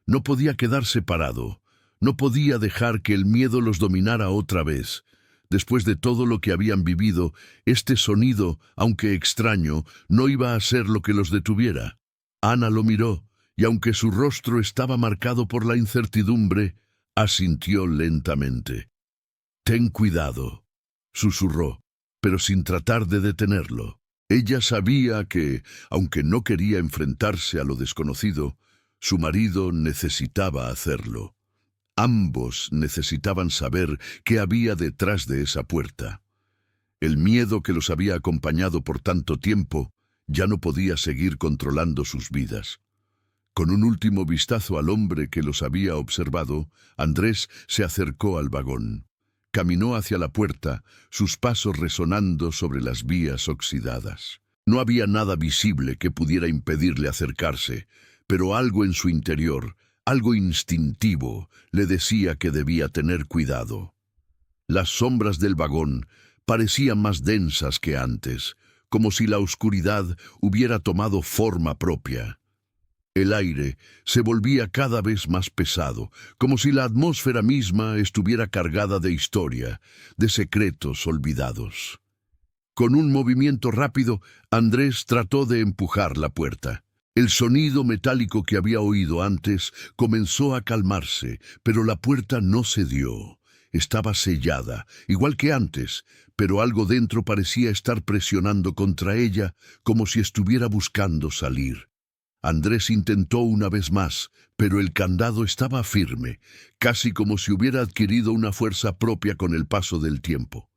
No podía quedarse parado. No podía dejar que el miedo los dominara otra vez. Después de todo lo que habían vivido, este sonido, aunque extraño, no iba a ser lo que los detuviera. Ana lo miró, y aunque su rostro estaba marcado por la incertidumbre, asintió lentamente. «Ten cuidado», susurró, pero sin tratar de detenerlo. Ella sabía que, aunque no quería enfrentarse a lo desconocido, su marido necesitaba hacerlo. Ambos necesitaban saber qué había detrás de esa puerta. El miedo que los había acompañado por tanto tiempo ya no podía seguir controlando sus vidas. Con un último vistazo al hombre que los había observado, Andrés se acercó al vagón. Caminó hacia la puerta, sus pasos resonando sobre las vías oxidadas. No había nada visible que pudiera impedirle acercarse, pero algo en su interior, algo instintivo, le decía que debía tener cuidado. Las sombras del vagón parecían más densas que antes, como si la oscuridad hubiera tomado forma propia. El aire se volvía cada vez más pesado, como si la atmósfera misma estuviera cargada de historia, de secretos olvidados. Con un movimiento rápido, Andrés trató de empujar la puerta. El sonido metálico que había oído antes comenzó a calmarse, pero la puerta no cedió. Estaba sellada, igual que antes, pero algo dentro parecía estar presionando contra ella, como si estuviera buscando salir. Andrés intentó una vez más, pero el candado estaba firme, casi como si hubiera adquirido una fuerza propia con el paso del tiempo.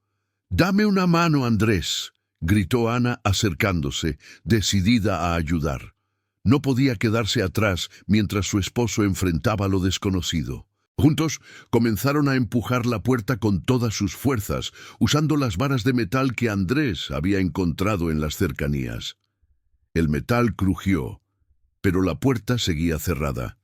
«Dame una mano, Andrés», gritó Ana acercándose, decidida a ayudar. No podía quedarse atrás mientras su esposo enfrentaba lo desconocido. Juntos comenzaron a empujar la puerta con todas sus fuerzas, usando las varas de metal que Andrés había encontrado en las cercanías. El metal crujió, pero la puerta seguía cerrada.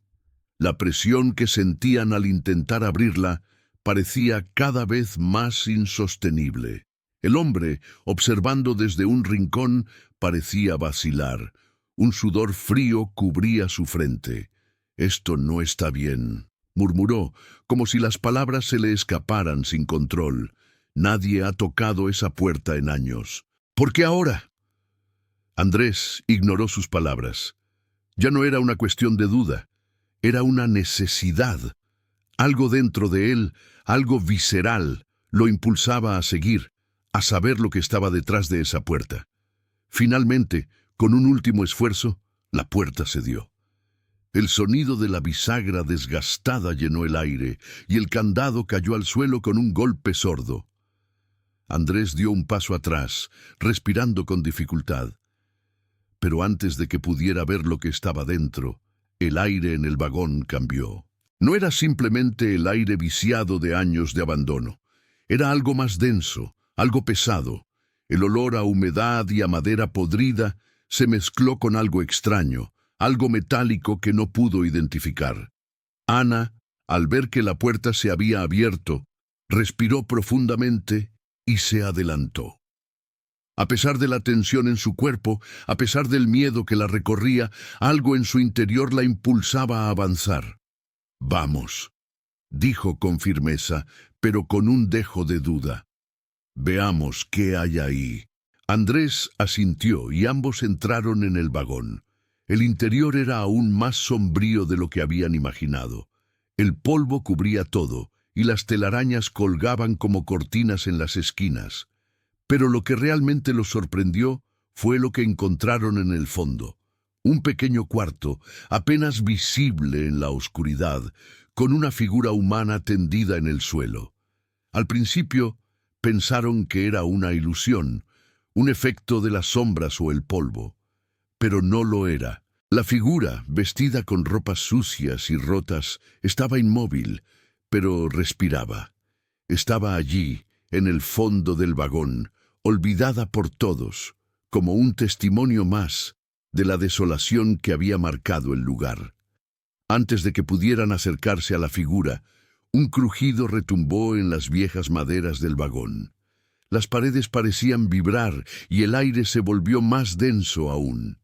La presión que sentían al intentar abrirla parecía cada vez más insostenible. El hombre, observando desde un rincón, parecía vacilar. Un sudor frío cubría su frente. «Esto no está bien», murmuró, como si las palabras se le escaparan sin control. «Nadie ha tocado esa puerta en años. ¿Por qué ahora?» Andrés ignoró sus palabras. Ya no era una cuestión de duda, era una necesidad. Algo dentro de él, algo visceral, lo impulsaba a seguir, a saber lo que estaba detrás de esa puerta. Finalmente, con un último esfuerzo, la puerta cedió. El sonido de la bisagra desgastada llenó el aire y el candado cayó al suelo con un golpe sordo. Andrés dio un paso atrás, respirando con dificultad. Pero antes de que pudiera ver lo que estaba dentro, el aire en el vagón cambió. No era simplemente el aire viciado de años de abandono. Era algo más denso, algo pesado. El olor a humedad y a madera podrida se mezcló con algo extraño, algo metálico que no pudo identificar. Ana, al ver que la puerta se había abierto, respiró profundamente y se adelantó. A pesar de la tensión en su cuerpo, a pesar del miedo que la recorría, algo en su interior la impulsaba a avanzar. «Vamos», dijo con firmeza, pero con un dejo de duda. «Veamos qué hay ahí». Andrés asintió y ambos entraron en el vagón. El interior era aún más sombrío de lo que habían imaginado. El polvo cubría todo, y las telarañas colgaban como cortinas en las esquinas. Pero lo que realmente los sorprendió fue lo que encontraron en el fondo. Un pequeño cuarto, apenas visible en la oscuridad, con una figura humana tendida en el suelo. Al principio, pensaron que era una ilusión, un efecto de las sombras o el polvo. Pero no lo era. La figura, vestida con ropas sucias y rotas, estaba inmóvil, pero respiraba. Estaba allí, en el fondo del vagón, olvidada por todos, como un testimonio más de la desolación que había marcado el lugar. Antes de que pudieran acercarse a la figura, un crujido retumbó en las viejas maderas del vagón. Las paredes parecían vibrar y el aire se volvió más denso aún.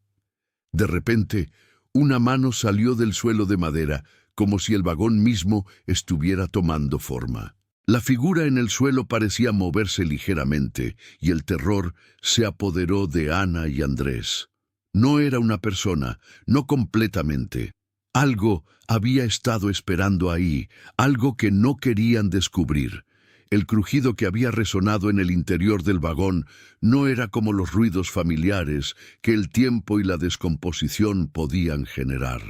De repente, una mano salió del suelo de madera, como si el vagón mismo estuviera tomando forma. La figura en el suelo parecía moverse ligeramente, y el terror se apoderó de Ana y Andrés. No era una persona, no completamente. Algo había estado esperando ahí, algo que no querían descubrir. El crujido que había resonado en el interior del vagón no era como los ruidos familiares que el tiempo y la descomposición podían generar.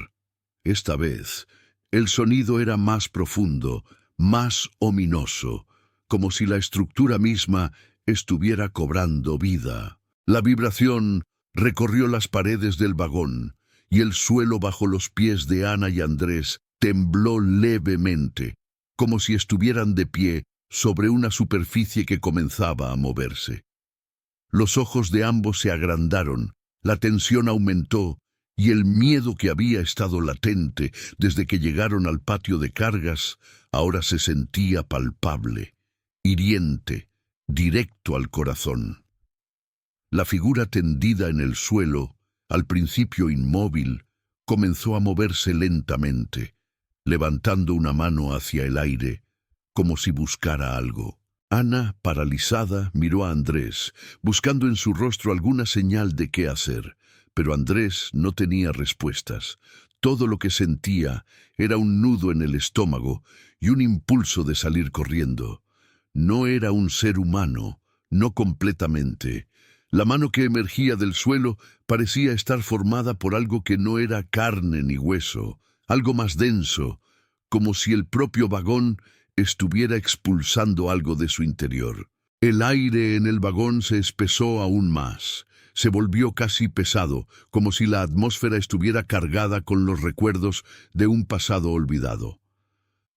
Esta vez, el sonido era más profundo, más ominoso, como si la estructura misma estuviera cobrando vida. La vibración recorrió las paredes del vagón, y el suelo bajo los pies de Ana y Andrés tembló levemente, como si estuvieran de pie sobre una superficie que comenzaba a moverse. Los ojos de ambos se agrandaron, la tensión aumentó, y el miedo que había estado latente desde que llegaron al patio de cargas ahora se sentía palpable, hiriente, directo al corazón. La figura tendida en el suelo, al principio inmóvil, comenzó a moverse lentamente, levantando una mano hacia el aire, como si buscara algo. Ana, paralizada, miró a Andrés, buscando en su rostro alguna señal de qué hacer, pero Andrés no tenía respuestas. Todo lo que sentía era un nudo en el estómago y un impulso de salir corriendo. No era un ser humano, no completamente. La mano que emergía del suelo parecía estar formada por algo que no era carne ni hueso, algo más denso, como si el propio vagón estuviera expulsando algo de su interior. El aire en el vagón se espesó aún más. Se volvió casi pesado, como si la atmósfera estuviera cargada con los recuerdos de un pasado olvidado.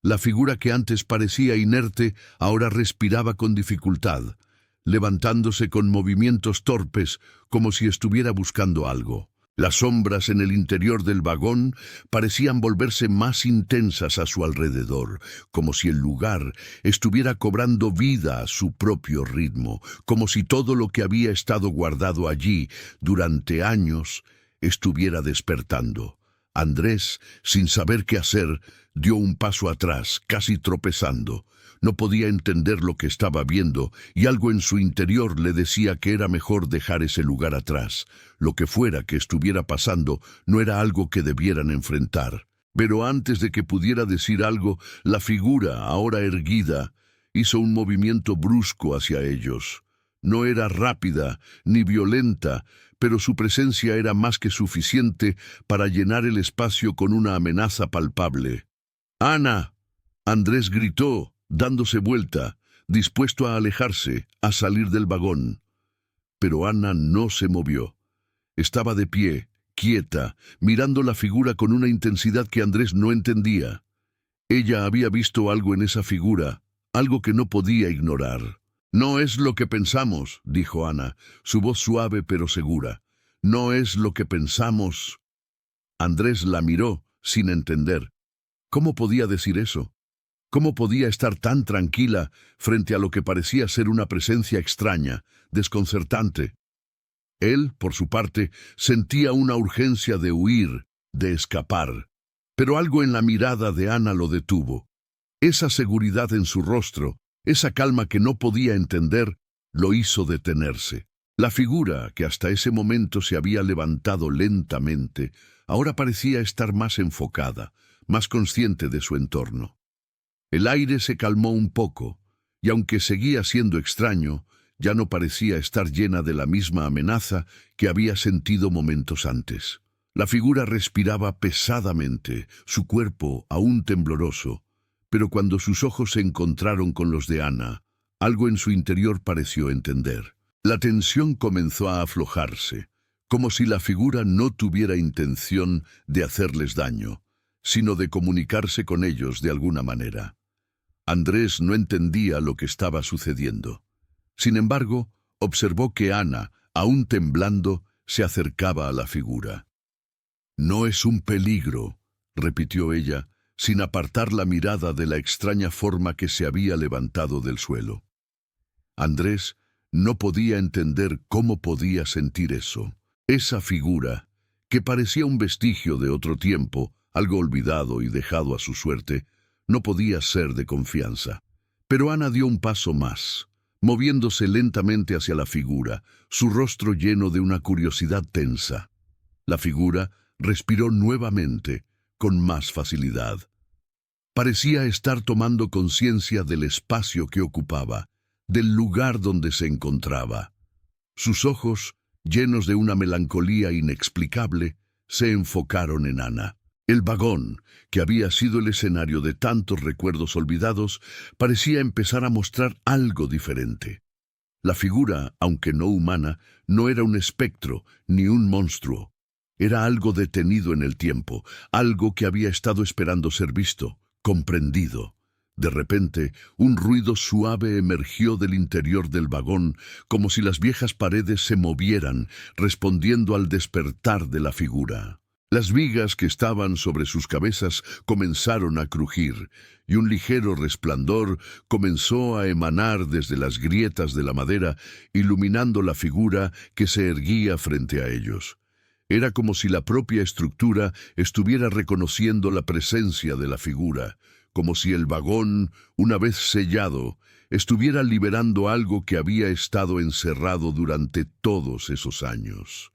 La figura que antes parecía inerte ahora respiraba con dificultad, levantándose con movimientos torpes, como si estuviera buscando algo. Las sombras en el interior del vagón parecían volverse más intensas a su alrededor, como si el lugar estuviera cobrando vida a su propio ritmo, como si todo lo que había estado guardado allí durante años estuviera despertando. Andrés, sin saber qué hacer, dio un paso atrás, casi tropezando. No podía entender lo que estaba viendo, y algo en su interior le decía que era mejor dejar ese lugar atrás. Lo que fuera que estuviera pasando no era algo que debieran enfrentar. Pero antes de que pudiera decir algo, la figura, ahora erguida, hizo un movimiento brusco hacia ellos. No era rápida ni violenta, pero su presencia era más que suficiente para llenar el espacio con una amenaza palpable. «¡Ana!», Andrés gritó, dándose vuelta, dispuesto a alejarse, a salir del vagón. Pero Ana no se movió. Estaba de pie, quieta, mirando la figura con una intensidad que Andrés no entendía. Ella había visto algo en esa figura, algo que no podía ignorar. No es lo que pensamos, dijo Ana, su voz suave pero segura. No es lo que pensamos. Andrés la miró, sin entender. ¿Cómo podía decir eso? ¿Cómo podía estar tan tranquila frente a lo que parecía ser una presencia extraña, desconcertante? Él, por su parte, sentía una urgencia de huir, de escapar. Pero algo en la mirada de Ana lo detuvo. Esa seguridad en su rostro, esa calma que no podía entender, lo hizo detenerse. La figura, que hasta ese momento se había levantado lentamente, ahora parecía estar más enfocada, más consciente de su entorno. El aire se calmó un poco, y aunque seguía siendo extraño, ya no parecía estar llena de la misma amenaza que había sentido momentos antes. La figura respiraba pesadamente, su cuerpo aún tembloroso, pero cuando sus ojos se encontraron con los de Ana, algo en su interior pareció entender. La tensión comenzó a aflojarse, como si la figura no tuviera intención de hacerles daño, sino de comunicarse con ellos de alguna manera. Andrés no entendía lo que estaba sucediendo. Sin embargo, observó que Ana, aún temblando, se acercaba a la figura. «No es un peligro», repitió ella, sin apartar la mirada de la extraña forma que se había levantado del suelo. Andrés no podía entender cómo podía sentir eso. Esa figura, que parecía un vestigio de otro tiempo, algo olvidado y dejado a su suerte, no podía ser de confianza. Pero Ana dio un paso más, moviéndose lentamente hacia la figura, su rostro lleno de una curiosidad tensa. La figura respiró nuevamente, con más facilidad. Parecía estar tomando conciencia del espacio que ocupaba, del lugar donde se encontraba. Sus ojos, llenos de una melancolía inexplicable, se enfocaron en Ana. El vagón, que había sido el escenario de tantos recuerdos olvidados, parecía empezar a mostrar algo diferente. La figura, aunque no humana, no era un espectro ni un monstruo. Era algo detenido en el tiempo, algo que había estado esperando ser visto, comprendido. De repente, un ruido suave emergió del interior del vagón, como si las viejas paredes se movieran, respondiendo al despertar de la figura. Las vigas que estaban sobre sus cabezas comenzaron a crujir, y un ligero resplandor comenzó a emanar desde las grietas de la madera, iluminando la figura que se erguía frente a ellos. Era como si la propia estructura estuviera reconociendo la presencia de la figura, como si el vagón, una vez sellado, estuviera liberando algo que había estado encerrado durante todos esos años.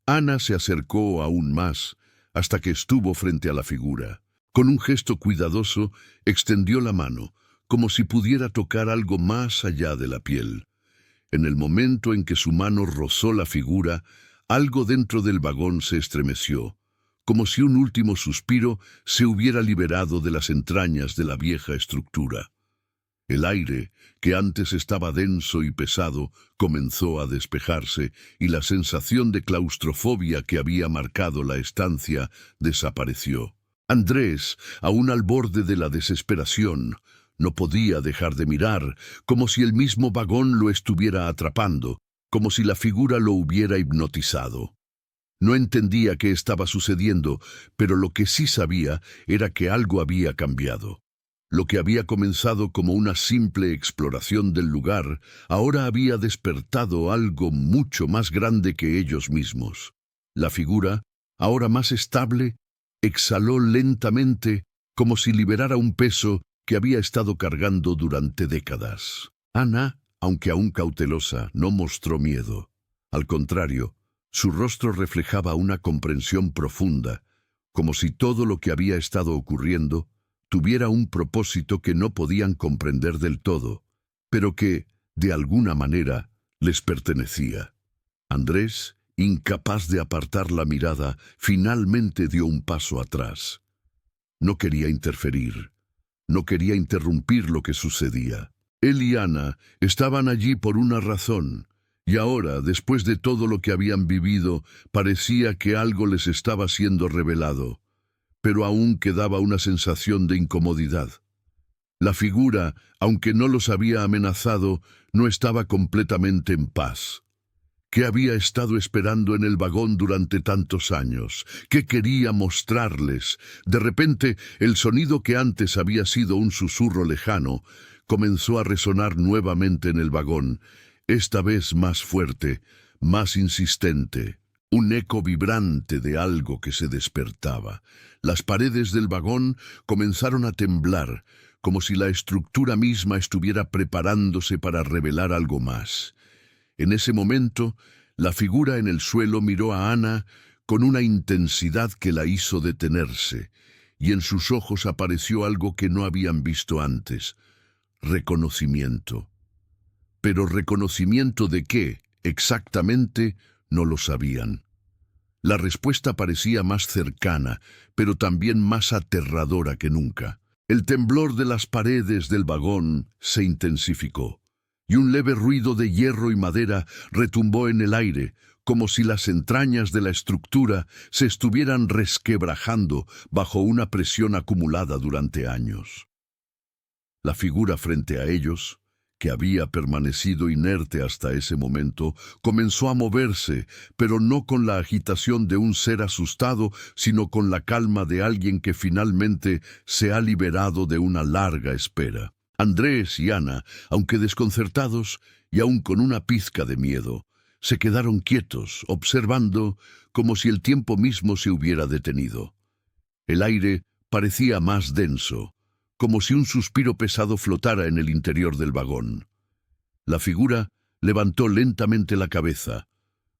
Ana se acercó aún más, hasta que estuvo frente a la figura. Con un gesto cuidadoso, extendió la mano, como si pudiera tocar algo más allá de la piel. En el momento en que su mano rozó la figura, algo dentro del vagón se estremeció, como si un último suspiro se hubiera liberado de las entrañas de la vieja estructura. El aire, que antes estaba denso y pesado, comenzó a despejarse y la sensación de claustrofobia que había marcado la estancia desapareció. Andrés, aún al borde de la desesperación, no podía dejar de mirar, como si el mismo vagón lo estuviera atrapando, como si la figura lo hubiera hipnotizado. No entendía qué estaba sucediendo, pero lo que sí sabía era que algo había cambiado. Lo que había comenzado como una simple exploración del lugar, ahora había despertado algo mucho más grande que ellos mismos. La figura, ahora más estable, exhaló lentamente, como si liberara un peso que había estado cargando durante décadas. Ana, aunque aún cautelosa, no mostró miedo. Al contrario, su rostro reflejaba una comprensión profunda, como si todo lo que había estado ocurriendo tuviera un propósito que no podían comprender del todo, pero que, de alguna manera, les pertenecía. Andrés, incapaz de apartar la mirada, finalmente dio un paso atrás. No quería interferir, no quería interrumpir lo que sucedía. Él y Ana estaban allí por una razón, y ahora, después de todo lo que habían vivido, parecía que algo les estaba siendo revelado, pero aún quedaba una sensación de incomodidad. La figura, aunque no los había amenazado, no estaba completamente en paz. ¿Qué había estado esperando en el vagón durante tantos años? ¿Qué quería mostrarles? De repente, el sonido que antes había sido un susurro lejano comenzó a resonar nuevamente en el vagón, esta vez más fuerte, más insistente. Un eco vibrante de algo que se despertaba. Las paredes del vagón comenzaron a temblar, como si la estructura misma estuviera preparándose para revelar algo más. En ese momento, la figura en el suelo miró a Ana con una intensidad que la hizo detenerse, y en sus ojos apareció algo que no habían visto antes: reconocimiento. Pero ¿reconocimiento de qué? Exactamente, no lo sabían. La respuesta parecía más cercana, pero también más aterradora que nunca. El temblor de las paredes del vagón se intensificó, y un leve ruido de hierro y madera retumbó en el aire, como si las entrañas de la estructura se estuvieran resquebrajando bajo una presión acumulada durante años. La figura frente a ellos, que había permanecido inerte hasta ese momento, comenzó a moverse, pero no con la agitación de un ser asustado, sino con la calma de alguien que finalmente se ha liberado de una larga espera. Andrés y Ana, aunque desconcertados y aún con una pizca de miedo, se quedaron quietos, observando como si el tiempo mismo se hubiera detenido. El aire parecía más denso, como si un suspiro pesado flotara en el interior del vagón. La figura levantó lentamente la cabeza,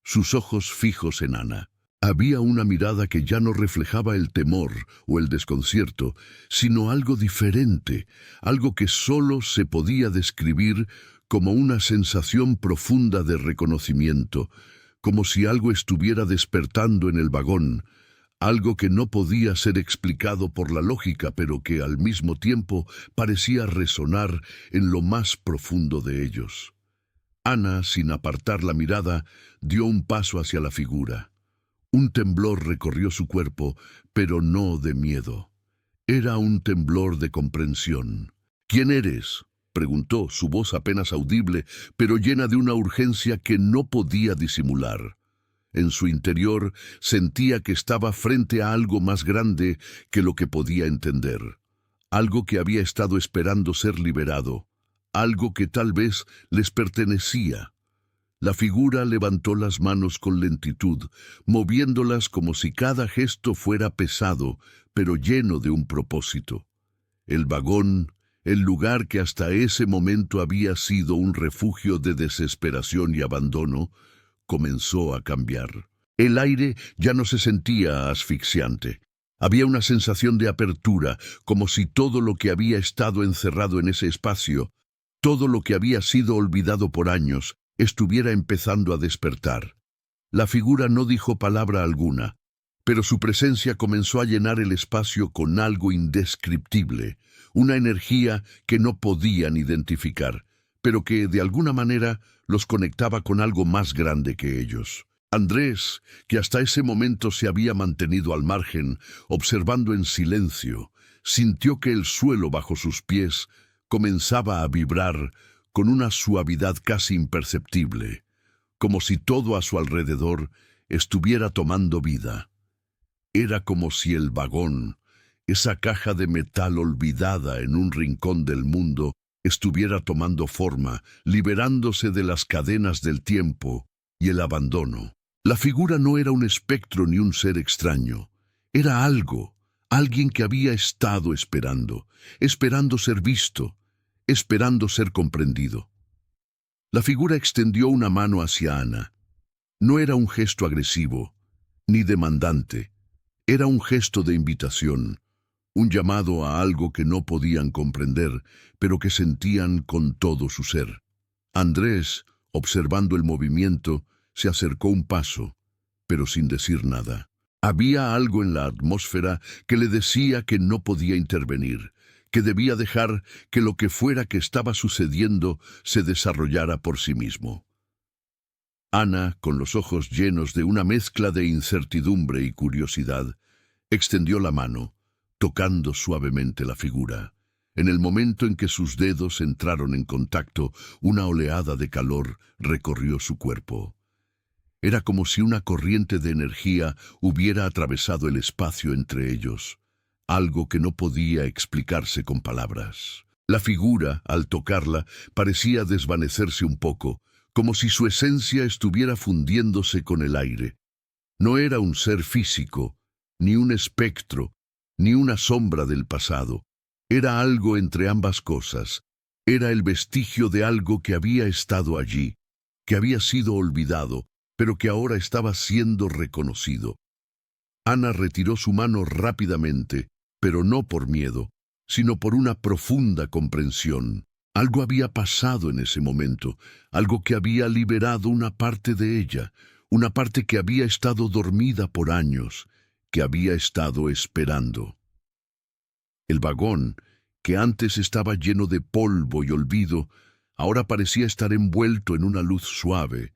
sus ojos fijos en Ana. Había una mirada que ya no reflejaba el temor o el desconcierto, sino algo diferente, algo que solo se podía describir como una sensación profunda de reconocimiento, como si algo estuviera despertando en el vagón, algo que no podía ser explicado por la lógica, pero que al mismo tiempo parecía resonar en lo más profundo de ellos. Ana, sin apartar la mirada, dio un paso hacia la figura. Un temblor recorrió su cuerpo, pero no de miedo. Era un temblor de comprensión. «¿Quién eres?», preguntó, su voz apenas audible, pero llena de una urgencia que no podía disimular. En su interior sentía que estaba frente a algo más grande que lo que podía entender, algo que había estado esperando ser liberado, algo que tal vez les pertenecía. La figura levantó las manos con lentitud, moviéndolas como si cada gesto fuera pesado, pero lleno de un propósito. El vagón, el lugar que hasta ese momento había sido un refugio de desesperación y abandono, comenzó a cambiar. El aire ya no se sentía asfixiante. Había una sensación de apertura, como si todo lo que había estado encerrado en ese espacio, todo lo que había sido olvidado por años, estuviera empezando a despertar. La figura no dijo palabra alguna, pero su presencia comenzó a llenar el espacio con algo indescriptible, una energía que no podían identificar, pero que de alguna manera los conectaba con algo más grande que ellos. Andrés, que hasta ese momento se había mantenido al margen, observando en silencio, sintió que el suelo bajo sus pies comenzaba a vibrar con una suavidad casi imperceptible, como si todo a su alrededor estuviera tomando vida. Era como si el vagón, esa caja de metal olvidada en un rincón del mundo, estuviera tomando forma, liberándose de las cadenas del tiempo y el abandono. La figura no era un espectro ni un ser extraño. Era algo, alguien que había estado esperando ser visto, esperando ser comprendido. La figura extendió una mano hacia Ana. No era un gesto agresivo, ni demandante. Era un gesto de invitación, un llamado a algo que no podían comprender, pero que sentían con todo su ser. Andrés, observando el movimiento, se acercó un paso, pero sin decir nada. Había algo en la atmósfera que le decía que no podía intervenir, que debía dejar que lo que fuera que estaba sucediendo se desarrollara por sí mismo. Ana, con los ojos llenos de una mezcla de incertidumbre y curiosidad, extendió la mano, tocando suavemente la figura. En el momento en que sus dedos entraron en contacto, una oleada de calor recorrió su cuerpo. Era como si una corriente de energía hubiera atravesado el espacio entre ellos, algo que no podía explicarse con palabras. La figura, al tocarla, parecía desvanecerse un poco, como si su esencia estuviera fundiéndose con el aire. No era un ser físico, ni un espectro, ni una sombra del pasado. Era algo entre ambas cosas. Era el vestigio de algo que había estado allí, que había sido olvidado, pero que ahora estaba siendo reconocido. Ana retiró su mano rápidamente, pero no por miedo, sino por una profunda comprensión. Algo había pasado en ese momento, algo que había liberado una parte de ella, una parte que había estado dormida por años, que había estado esperando. El vagón, que antes estaba lleno de polvo y olvido, ahora parecía estar envuelto en una luz suave,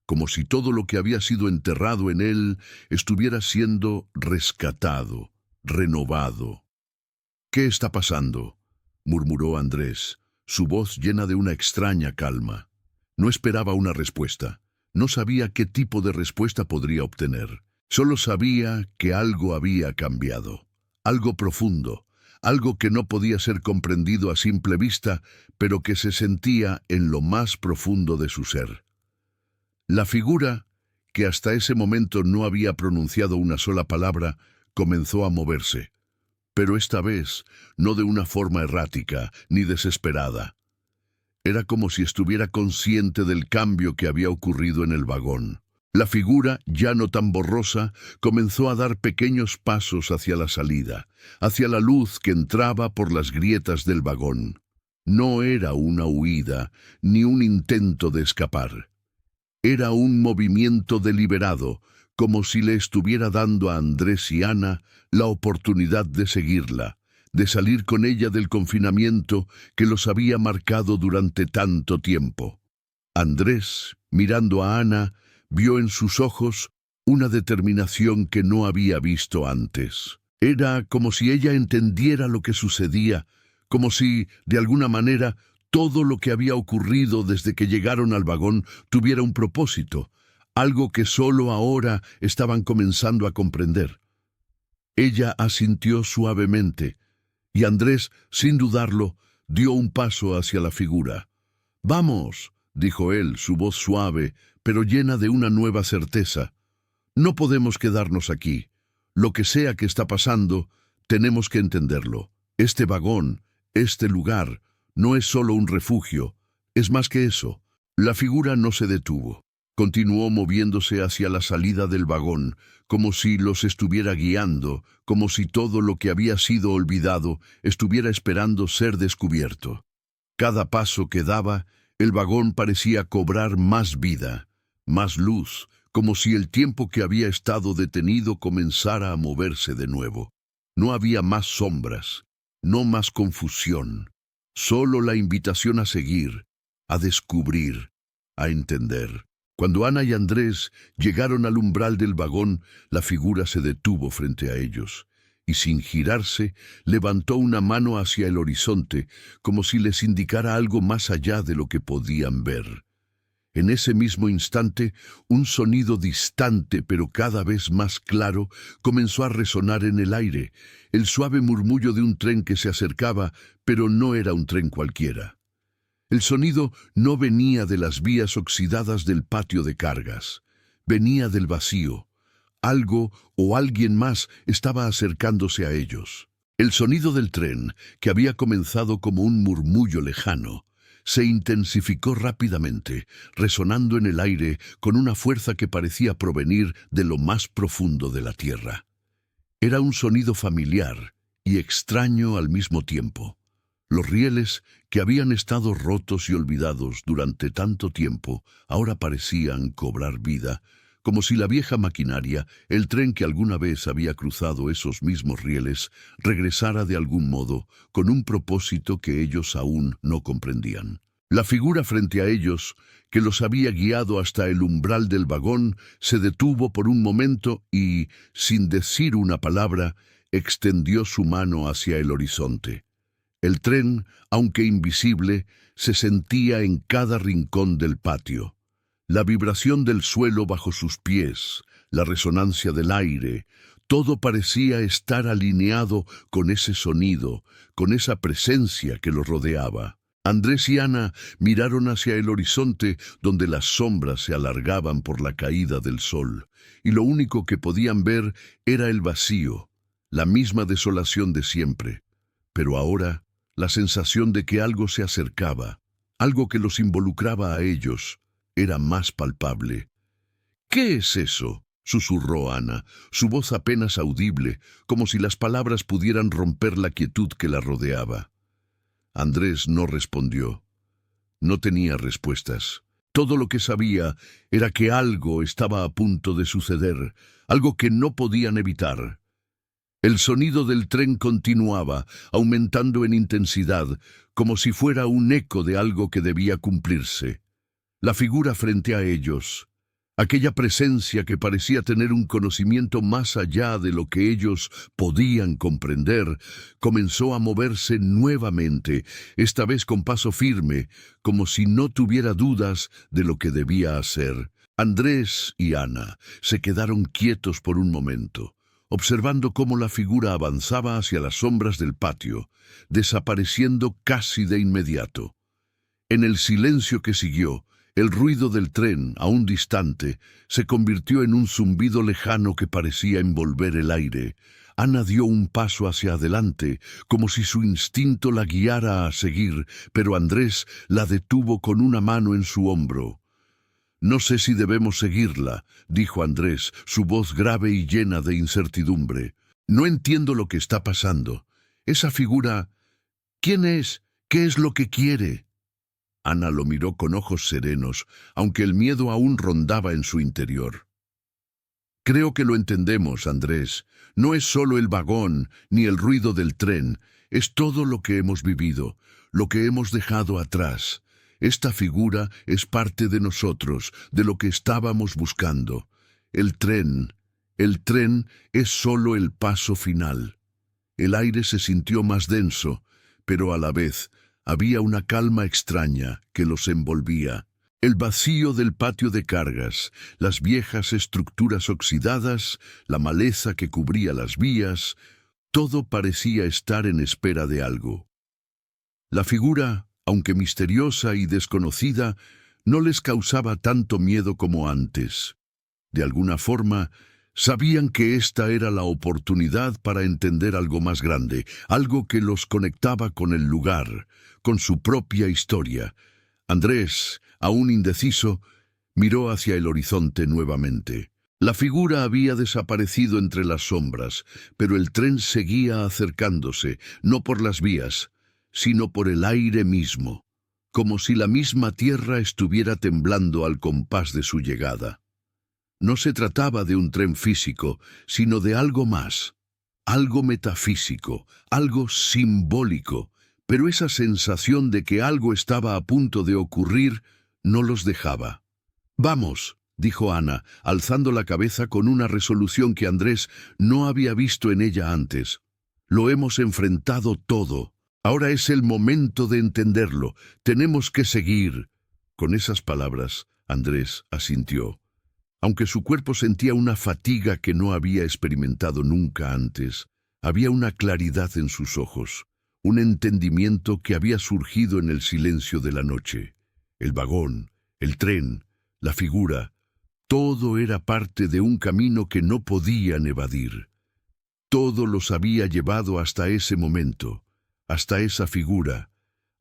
como si todo lo que había sido enterrado en él estuviera siendo rescatado, renovado. «¿Qué está pasando?», murmuró Andrés, su voz llena de una extraña calma. No esperaba una respuesta. No sabía qué tipo de respuesta podría obtener. Solo sabía que algo había cambiado. Algo profundo. Algo que no podía ser comprendido a simple vista, pero que se sentía en lo más profundo de su ser. La figura, que hasta ese momento no había pronunciado una sola palabra, comenzó a moverse. Pero esta vez no de una forma errática ni desesperada. Era como si estuviera consciente del cambio que había ocurrido en el vagón. La figura, ya no tan borrosa, comenzó a dar pequeños pasos hacia la salida, hacia la luz que entraba por las grietas del vagón. No era una huida, ni un intento de escapar. Era un movimiento deliberado, como si le estuviera dando a Andrés y Ana la oportunidad de seguirla, de salir con ella del confinamiento que los había marcado durante tanto tiempo. Andrés, mirando a Ana, vio en sus ojos una determinación que no había visto antes. Era como si ella entendiera lo que sucedía, como si, de alguna manera, todo lo que había ocurrido desde que llegaron al vagón tuviera un propósito, algo que solo ahora estaban comenzando a comprender. Ella asintió suavemente, y Andrés, sin dudarlo, dio un paso hacia la figura. «Vamos», dijo él, su voz suave, pero llena de una nueva certeza. «No podemos quedarnos aquí. Lo que sea que está pasando, tenemos que entenderlo. Este vagón, este lugar, no es solo un refugio, es más que eso». La figura no se detuvo. Continuó moviéndose hacia la salida del vagón, como si los estuviera guiando, como si todo lo que había sido olvidado estuviera esperando ser descubierto. Cada paso que daba, el vagón parecía cobrar más vida, más luz, como si el tiempo que había estado detenido comenzara a moverse de nuevo. No había más sombras, no más confusión, solo la invitación a seguir, a descubrir, a entender. Cuando Ana y Andrés llegaron al umbral del vagón, la figura se detuvo frente a ellos, y sin girarse, levantó una mano hacia el horizonte, como si les indicara algo más allá de lo que podían ver. En ese mismo instante, un sonido distante pero cada vez más claro comenzó a resonar en el aire, el suave murmullo de un tren que se acercaba, pero no era un tren cualquiera. El sonido no venía de las vías oxidadas del patio de cargas, venía del vacío. Algo o alguien más estaba acercándose a ellos. El sonido del tren, que había comenzado como un murmullo lejano, se intensificó rápidamente, resonando en el aire con una fuerza que parecía provenir de lo más profundo de la tierra. Era un sonido familiar y extraño al mismo tiempo. Los rieles, que habían estado rotos y olvidados durante tanto tiempo, ahora parecían cobrar vida, como si la vieja maquinaria, el tren que alguna vez había cruzado esos mismos rieles, regresara de algún modo, con un propósito que ellos aún no comprendían. La figura frente a ellos, que los había guiado hasta el umbral del vagón, se detuvo por un momento y, sin decir una palabra, extendió su mano hacia el horizonte. El tren, aunque invisible, se sentía en cada rincón del patio. La vibración del suelo bajo sus pies, la resonancia del aire, todo parecía estar alineado con ese sonido, con esa presencia que lo rodeaba. Andrés y Ana miraron hacia el horizonte donde las sombras se alargaban por la caída del sol, y lo único que podían ver era el vacío, la misma desolación de siempre. Pero ahora, la sensación de que algo se acercaba, algo que los involucraba a ellos, era más palpable. «¿Qué es eso?», susurró Ana, su voz apenas audible, como si las palabras pudieran romper la quietud que la rodeaba. Andrés no respondió. No tenía respuestas. Todo lo que sabía era que algo estaba a punto de suceder, algo que no podían evitar. El sonido del tren continuaba, aumentando en intensidad, como si fuera un eco de algo que debía cumplirse. La figura frente a ellos, aquella presencia que parecía tener un conocimiento más allá de lo que ellos podían comprender, comenzó a moverse nuevamente, esta vez con paso firme, como si no tuviera dudas de lo que debía hacer. Andrés y Ana se quedaron quietos por un momento, observando cómo la figura avanzaba hacia las sombras del patio, desapareciendo casi de inmediato. En el silencio que siguió, el ruido del tren, aún distante, se convirtió en un zumbido lejano que parecía envolver el aire. Ana dio un paso hacia adelante, como si su instinto la guiara a seguir, pero Andrés la detuvo con una mano en su hombro. «No sé si debemos seguirla», dijo Andrés, su voz grave y llena de incertidumbre. «No entiendo lo que está pasando. Esa figura, ¿quién es? ¿Qué es lo que quiere?». Ana lo miró con ojos serenos, aunque el miedo aún rondaba en su interior. «Creo que lo entendemos, Andrés. No es solo el vagón, ni el ruido del tren. Es todo lo que hemos vivido, lo que hemos dejado atrás. Esta figura es parte de nosotros, de lo que estábamos buscando. El tren es solo el paso final». El aire se sintió más denso, pero a la vez había una calma extraña que los envolvía. El vacío del patio de cargas, las viejas estructuras oxidadas, la maleza que cubría las vías, todo parecía estar en espera de algo. La figura, aunque misteriosa y desconocida, no les causaba tanto miedo como antes. De alguna forma, sabían que esta era la oportunidad para entender algo más grande, algo que los conectaba con el lugar, con su propia historia. Andrés, aún indeciso, miró hacia el horizonte nuevamente. La figura había desaparecido entre las sombras, pero el tren seguía acercándose, no por las vías, sino por el aire mismo, como si la misma tierra estuviera temblando al compás de su llegada. No se trataba de un tren físico, sino de algo más, algo metafísico, algo simbólico, pero esa sensación de que algo estaba a punto de ocurrir no los dejaba. «Vamos», dijo Ana, alzando la cabeza con una resolución que Andrés no había visto en ella antes. «Lo hemos enfrentado todo. Ahora es el momento de entenderlo. Tenemos que seguir». Con esas palabras, Andrés asintió. Aunque su cuerpo sentía una fatiga que no había experimentado nunca antes, había una claridad en sus ojos, un entendimiento que había surgido en el silencio de la noche. El vagón, el tren, la figura, todo era parte de un camino que no podían evadir. Todo los había llevado hasta ese momento, hasta esa figura,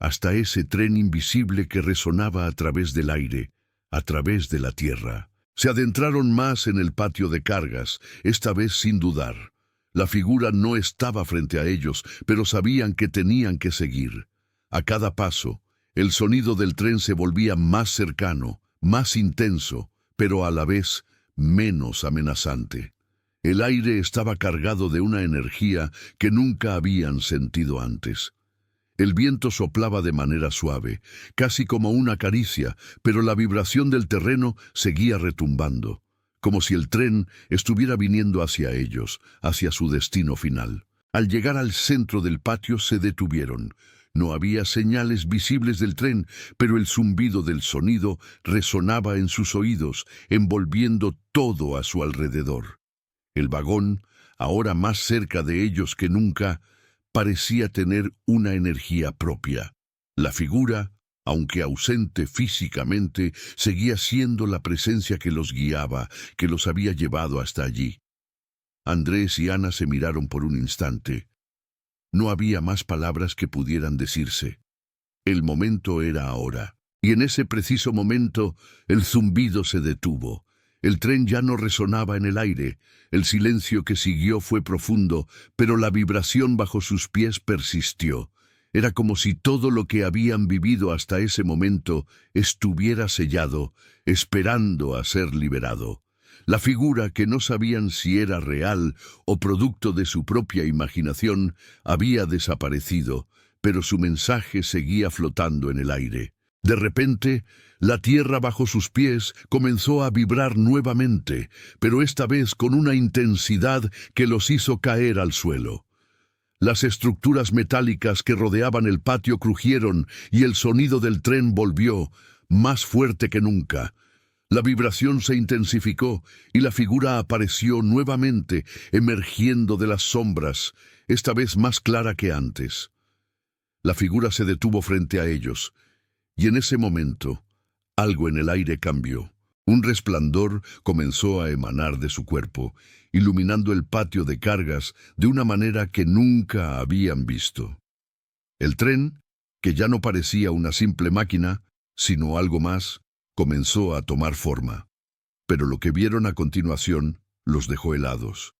hasta ese tren invisible que resonaba a través del aire, a través de la tierra. Se adentraron más en el patio de cargas, esta vez sin dudar. La figura no estaba frente a ellos, pero sabían que tenían que seguir. A cada paso, el sonido del tren se volvía más cercano, más intenso, pero a la vez menos amenazante. El aire estaba cargado de una energía que nunca habían sentido antes. El viento soplaba de manera suave, casi como una caricia, pero la vibración del terreno seguía retumbando, como si el tren estuviera viniendo hacia ellos, hacia su destino final. Al llegar al centro del patio se detuvieron. No había señales visibles del tren, pero el zumbido del sonido resonaba en sus oídos, envolviendo todo a su alrededor. El vagón, ahora más cerca de ellos que nunca, parecía tener una energía propia. La figura, aunque ausente físicamente, seguía siendo la presencia que los guiaba, que los había llevado hasta allí. Andrés y Ana se miraron por un instante. No había más palabras que pudieran decirse. El momento era ahora, y en ese preciso momento el zumbido se detuvo. El tren ya no resonaba en el aire. El silencio que siguió fue profundo, pero la vibración bajo sus pies persistió. Era como si todo lo que habían vivido hasta ese momento estuviera sellado, esperando a ser liberado. La figura, que no sabían si era real o producto de su propia imaginación, había desaparecido, pero su mensaje seguía flotando en el aire. De repente, la tierra bajo sus pies comenzó a vibrar nuevamente, pero esta vez con una intensidad que los hizo caer al suelo. Las estructuras metálicas que rodeaban el patio crujieron y el sonido del tren volvió, más fuerte que nunca. La vibración se intensificó y la figura apareció nuevamente, emergiendo de las sombras, esta vez más clara que antes. La figura se detuvo frente a ellos. Y en ese momento, algo en el aire cambió. Un resplandor comenzó a emanar de su cuerpo, iluminando el patio de cargas de una manera que nunca habían visto. El tren, que ya no parecía una simple máquina, sino algo más, comenzó a tomar forma. Pero lo que vieron a continuación los dejó helados.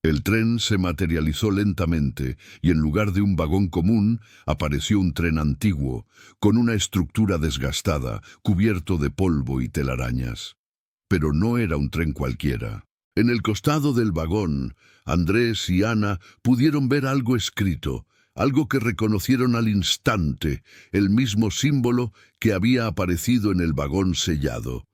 El tren se materializó lentamente y en lugar de un vagón común apareció un tren antiguo, con una estructura desgastada, cubierto de polvo y telarañas. Pero no era un tren cualquiera. En el costado del vagón, Andrés y Ana pudieron ver algo escrito, algo que reconocieron al instante, el mismo símbolo que había aparecido en el vagón sellado.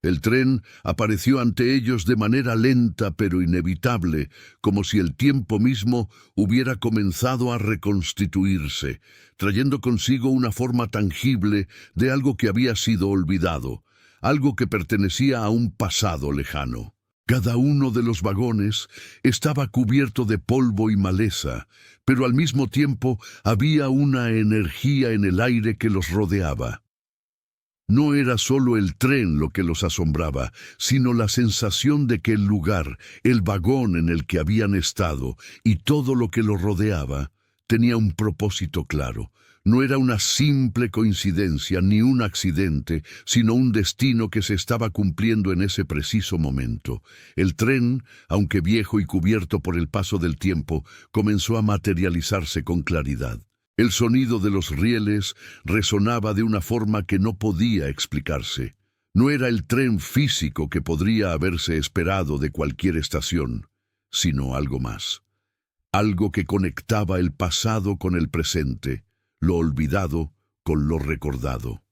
El tren apareció ante ellos de manera lenta pero inevitable, como si el tiempo mismo hubiera comenzado a reconstituirse, trayendo consigo una forma tangible de algo que había sido olvidado, algo que pertenecía a un pasado lejano. Cada uno de los vagones estaba cubierto de polvo y maleza, pero al mismo tiempo había una energía en el aire que los rodeaba. No era solo el tren lo que los asombraba, sino la sensación de que el lugar, el vagón en el que habían estado y todo lo que los rodeaba, tenía un propósito claro. No era una simple coincidencia ni un accidente, sino un destino que se estaba cumpliendo en ese preciso momento. El tren, aunque viejo y cubierto por el paso del tiempo, comenzó a materializarse con claridad. El sonido de los rieles resonaba de una forma que no podía explicarse. No era el tren físico que podría haberse esperado de cualquier estación, sino algo más. Algo que conectaba el pasado con el presente, lo olvidado con lo recordado.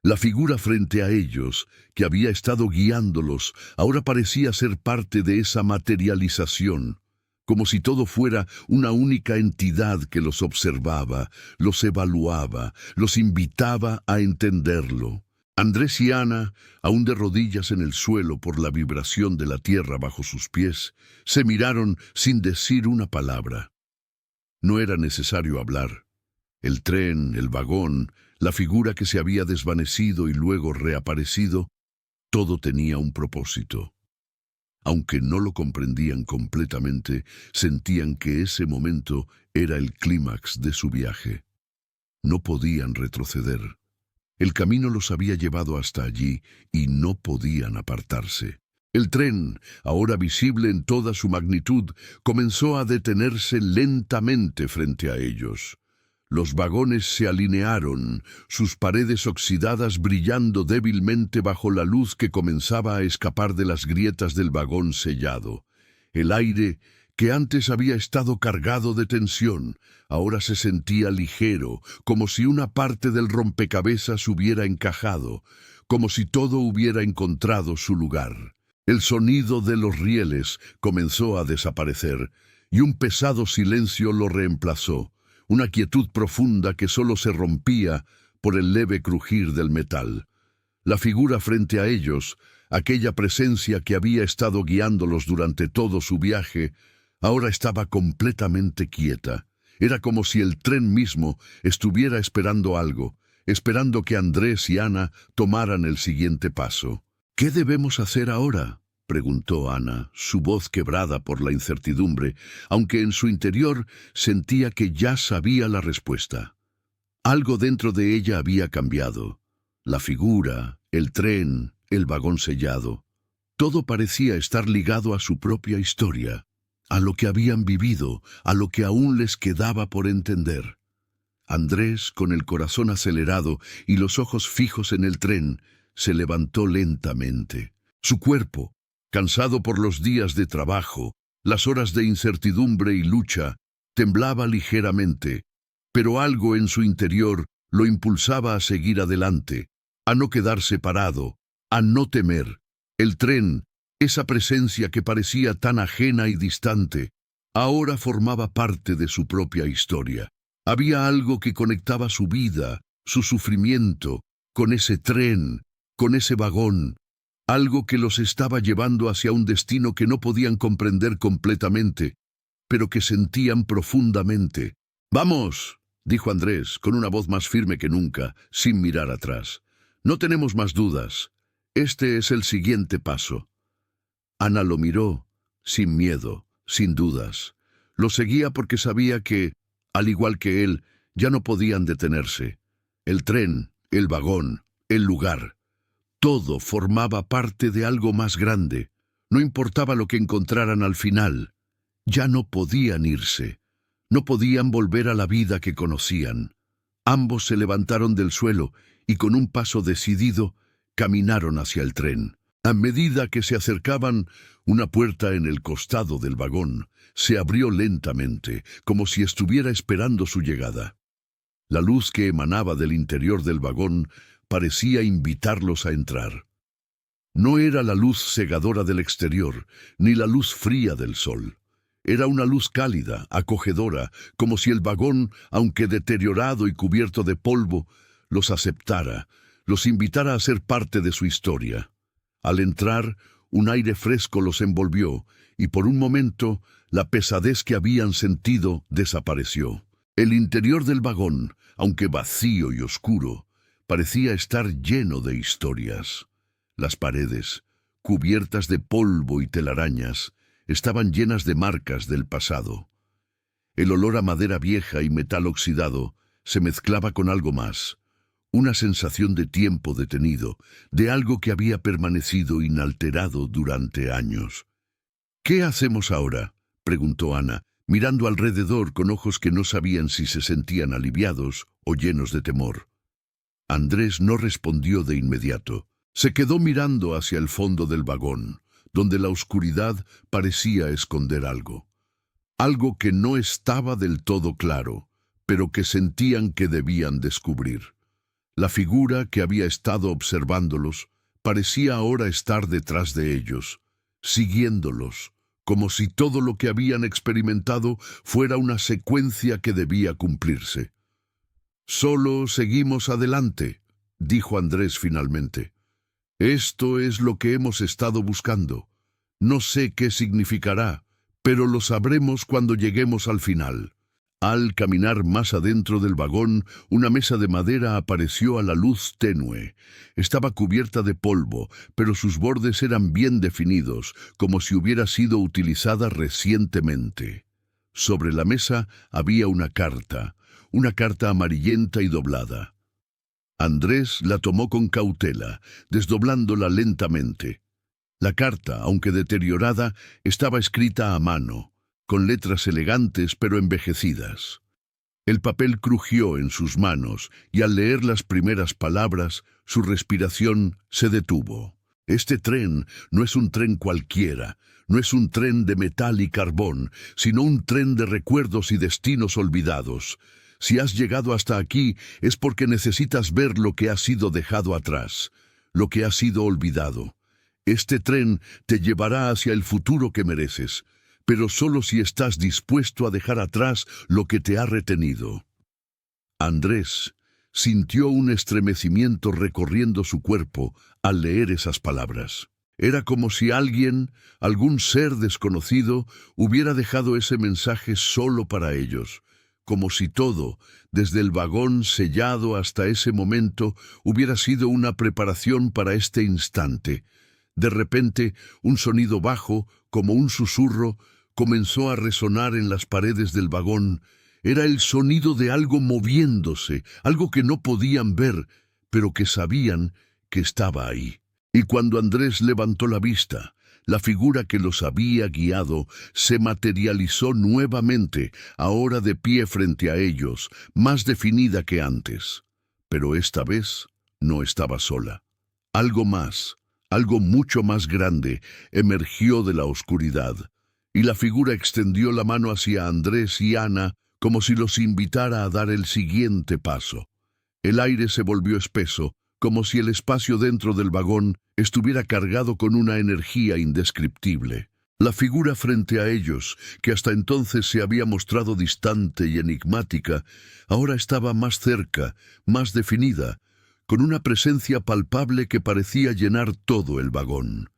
La figura frente a ellos, que había estado guiándolos, ahora parecía ser parte de esa materialización, como si todo fuera una única entidad que los observaba, los evaluaba, los invitaba a entenderlo. Andrés y Ana, aún de rodillas en el suelo por la vibración de la tierra bajo sus pies, se miraron sin decir una palabra. No era necesario hablar. El tren, el vagón, la figura que se había desvanecido y luego reaparecido, todo tenía un propósito. Aunque no lo comprendían completamente, sentían que ese momento era el clímax de su viaje. No podían retroceder. El camino los había llevado hasta allí y no podían apartarse. El tren, ahora visible en toda su magnitud, comenzó a detenerse lentamente frente a ellos. Los vagones se alinearon, sus paredes oxidadas brillando débilmente bajo la luz que comenzaba a escapar de las grietas del vagón sellado. El aire, que antes había estado cargado de tensión, ahora se sentía ligero, como si una parte del rompecabezas hubiera encajado, como si todo hubiera encontrado su lugar. El sonido de los rieles comenzó a desaparecer, y un pesado silencio lo reemplazó, una quietud profunda que solo se rompía por el leve crujir del metal. La figura frente a ellos, aquella presencia que había estado guiándolos durante todo su viaje, ahora estaba completamente quieta. Era como si el tren mismo estuviera esperando algo, esperando que Andrés y Ana tomaran el siguiente paso. «¿Qué debemos hacer ahora?», preguntó Ana, su voz quebrada por la incertidumbre, aunque en su interior sentía que ya sabía la respuesta. Algo dentro de ella había cambiado. La figura, el tren, el vagón sellado. Todo parecía estar ligado a su propia historia, a lo que habían vivido, a lo que aún les quedaba por entender. Andrés, con el corazón acelerado y los ojos fijos en el tren, se levantó lentamente. Su cuerpo, cansado por los días de trabajo, las horas de incertidumbre y lucha, temblaba ligeramente, pero algo en su interior lo impulsaba a seguir adelante, a no quedarse parado, a no temer. El tren, esa presencia que parecía tan ajena y distante, ahora formaba parte de su propia historia. Había algo que conectaba su vida, su sufrimiento, con ese tren, con ese vagón, algo que los estaba llevando hacia un destino que no podían comprender completamente, pero que sentían profundamente. «¡Vamos!», dijo Andrés, con una voz más firme que nunca, sin mirar atrás. «No tenemos más dudas. Este es el siguiente paso». Ana lo miró, sin miedo, sin dudas. Lo seguía porque sabía que, al igual que él, ya no podían detenerse. El tren, el vagón, el lugar. Todo formaba parte de algo más grande. No importaba lo que encontraran al final. Ya no podían irse. No podían volver a la vida que conocían. Ambos se levantaron del suelo y con un paso decidido caminaron hacia el tren. A medida que se acercaban, una puerta en el costado del vagón se abrió lentamente, como si estuviera esperando su llegada. La luz que emanaba del interior del vagón parecía invitarlos a entrar. No era la luz cegadora del exterior, ni la luz fría del sol. Era una luz cálida, acogedora, como si el vagón, aunque deteriorado y cubierto de polvo, los aceptara, los invitara a ser parte de su historia. Al entrar, un aire fresco los envolvió, y por un momento, la pesadez que habían sentido desapareció. El interior del vagón, aunque vacío y oscuro, parecía estar lleno de historias. Las paredes, cubiertas de polvo y telarañas, estaban llenas de marcas del pasado. El olor a madera vieja y metal oxidado se mezclaba con algo más, una sensación de tiempo detenido, de algo que había permanecido inalterado durante años. «¿Qué hacemos ahora?», preguntó Ana, mirando alrededor con ojos que no sabían si se sentían aliviados o llenos de temor. Andrés no respondió de inmediato. Se quedó mirando hacia el fondo del vagón, donde la oscuridad parecía esconder algo. Algo que no estaba del todo claro, pero que sentían que debían descubrir. La figura que había estado observándolos parecía ahora estar detrás de ellos, siguiéndolos, como si todo lo que habían experimentado fuera una secuencia que debía cumplirse. «Solo seguimos adelante», dijo Andrés finalmente. «Esto es lo que hemos estado buscando. No sé qué significará, pero lo sabremos cuando lleguemos al final». Al caminar más adentro del vagón, una mesa de madera apareció a la luz tenue. Estaba cubierta de polvo, pero sus bordes eran bien definidos, como si hubiera sido utilizada recientemente. Sobre la mesa había una carta amarillenta y doblada. Andrés la tomó con cautela, desdoblándola lentamente. La carta, aunque deteriorada, estaba escrita a mano, con letras elegantes pero envejecidas. El papel crujió en sus manos y al leer las primeras palabras, su respiración se detuvo. Este tren no es un tren cualquiera, no es un tren de metal y carbón, sino un tren de recuerdos y destinos olvidados. Si has llegado hasta aquí es porque necesitas ver lo que ha sido dejado atrás, lo que ha sido olvidado. Este tren te llevará hacia el futuro que mereces, pero solo si estás dispuesto a dejar atrás lo que te ha retenido. Andrés sintió un estremecimiento recorriendo su cuerpo al leer esas palabras. Era como si alguien, algún ser desconocido, hubiera dejado ese mensaje solo para ellos, como si todo, desde el vagón sellado hasta ese momento, hubiera sido una preparación para este instante. De repente, un sonido bajo, como un susurro, comenzó a resonar en las paredes del vagón. Era el sonido de algo moviéndose, algo que no podían ver, pero que sabían que estaba ahí. Y cuando Andrés levantó la vista, la figura que los había guiado se materializó nuevamente, ahora de pie frente a ellos, más definida que antes. Pero esta vez no estaba sola. Algo más, algo mucho más grande, emergió de la oscuridad, y la figura extendió la mano hacia Andrés y Ana como si los invitara a dar el siguiente paso. El aire se volvió espeso, como si el espacio dentro del vagón estuviera cargado con una energía indescriptible. La figura frente a ellos, que hasta entonces se había mostrado distante y enigmática, ahora estaba más cerca, más definida, con una presencia palpable que parecía llenar todo el vagón.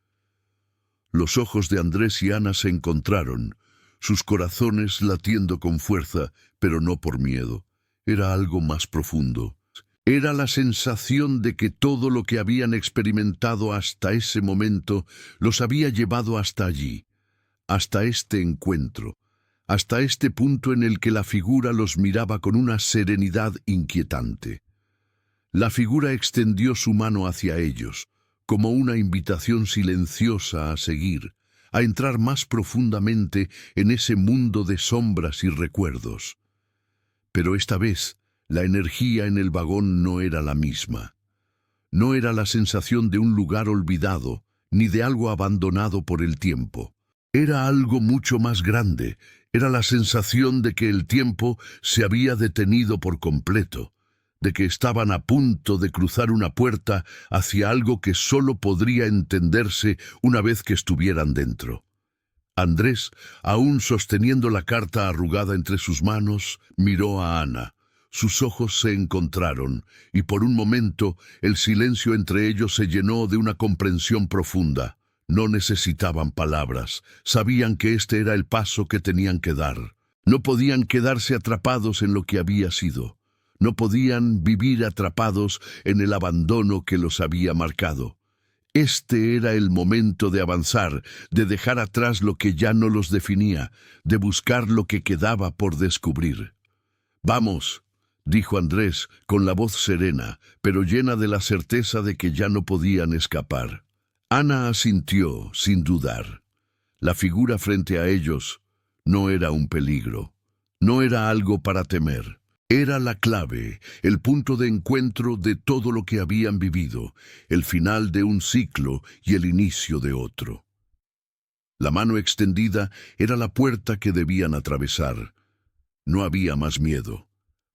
Los ojos de Andrés y Ana se encontraron, sus corazones latiendo con fuerza, pero no por miedo. Era algo más profundo. Era la sensación de que todo lo que habían experimentado hasta ese momento los había llevado hasta allí, hasta este encuentro, hasta este punto en el que la figura los miraba con una serenidad inquietante. La figura extendió su mano hacia ellos, como una invitación silenciosa a seguir, a entrar más profundamente en ese mundo de sombras y recuerdos. Pero esta vez, la energía en el vagón no era la misma. No era la sensación de un lugar olvidado, ni de algo abandonado por el tiempo. Era algo mucho más grande. Era la sensación de que el tiempo se había detenido por completo, de que estaban a punto de cruzar una puerta hacia algo que solo podría entenderse una vez que estuvieran dentro. Andrés, aún sosteniendo la carta arrugada entre sus manos, miró a Ana. Sus ojos se encontraron, y por un momento el silencio entre ellos se llenó de una comprensión profunda. No necesitaban palabras, sabían que este era el paso que tenían que dar. No podían quedarse atrapados en lo que había sido. No podían vivir atrapados en el abandono que los había marcado. Este era el momento de avanzar, de dejar atrás lo que ya no los definía, de buscar lo que quedaba por descubrir. «Vamos», dijo Andrés, con la voz serena, pero llena de la certeza de que ya no podían escapar. Ana asintió, sin dudar. La figura frente a ellos no era un peligro, no era algo para temer. Era la clave, el punto de encuentro de todo lo que habían vivido, el final de un ciclo y el inicio de otro. La mano extendida era la puerta que debían atravesar. No había más miedo.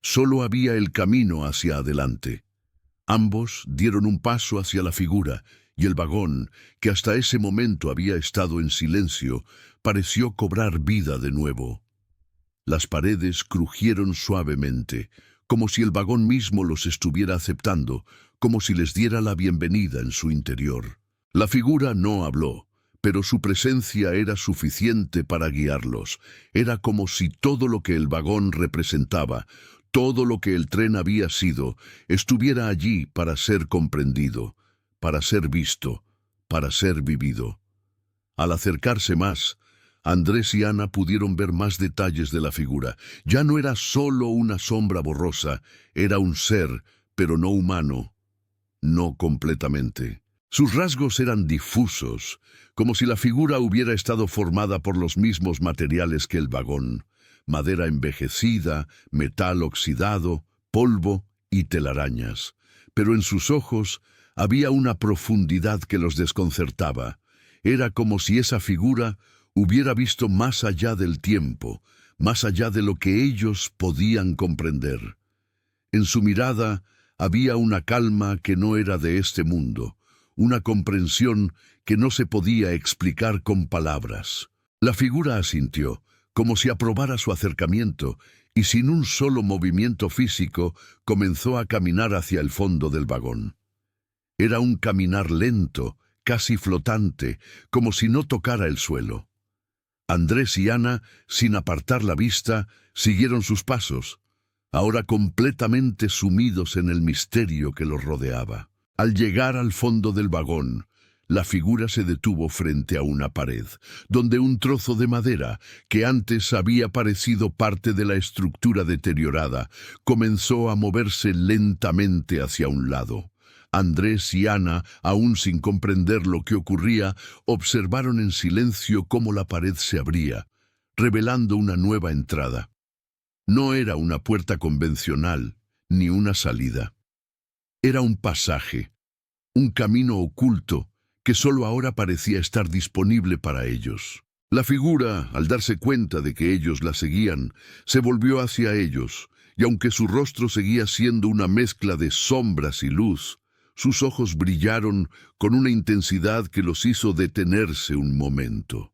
Solo había el camino hacia adelante. Ambos dieron un paso hacia la figura, y el vagón, que hasta ese momento había estado en silencio, pareció cobrar vida de nuevo. Las paredes crujieron suavemente, como si el vagón mismo los estuviera aceptando, como si les diera la bienvenida en su interior. La figura no habló, pero su presencia era suficiente para guiarlos. Era como si todo lo que el vagón representaba, todo lo que el tren había sido, estuviera allí para ser comprendido, para ser visto, para ser vivido. Al acercarse más, Andrés y Ana pudieron ver más detalles de la figura. Ya no era solo una sombra borrosa, era un ser, pero no humano, no completamente. Sus rasgos eran difusos, como si la figura hubiera estado formada por los mismos materiales que el vagón: madera envejecida, metal oxidado, polvo y telarañas. Pero en sus ojos había una profundidad que los desconcertaba. Era como si esa figura hubiera visto más allá del tiempo, más allá de lo que ellos podían comprender. En su mirada había una calma que no era de este mundo, una comprensión que no se podía explicar con palabras. La figura asintió, como si aprobara su acercamiento, y sin un solo movimiento físico comenzó a caminar hacia el fondo del vagón. Era un caminar lento, casi flotante, como si no tocara el suelo. Andrés y Ana, sin apartar la vista, siguieron sus pasos, ahora completamente sumidos en el misterio que los rodeaba. Al llegar al fondo del vagón, la figura se detuvo frente a una pared, donde un trozo de madera, que antes había parecido parte de la estructura deteriorada, comenzó a moverse lentamente hacia un lado. Andrés y Ana, aún sin comprender lo que ocurría, observaron en silencio cómo la pared se abría, revelando una nueva entrada. No era una puerta convencional, ni una salida. Era un pasaje, un camino oculto, que solo ahora parecía estar disponible para ellos. La figura, al darse cuenta de que ellos la seguían, se volvió hacia ellos, y aunque su rostro seguía siendo una mezcla de sombras y luz, sus ojos brillaron con una intensidad que los hizo detenerse un momento.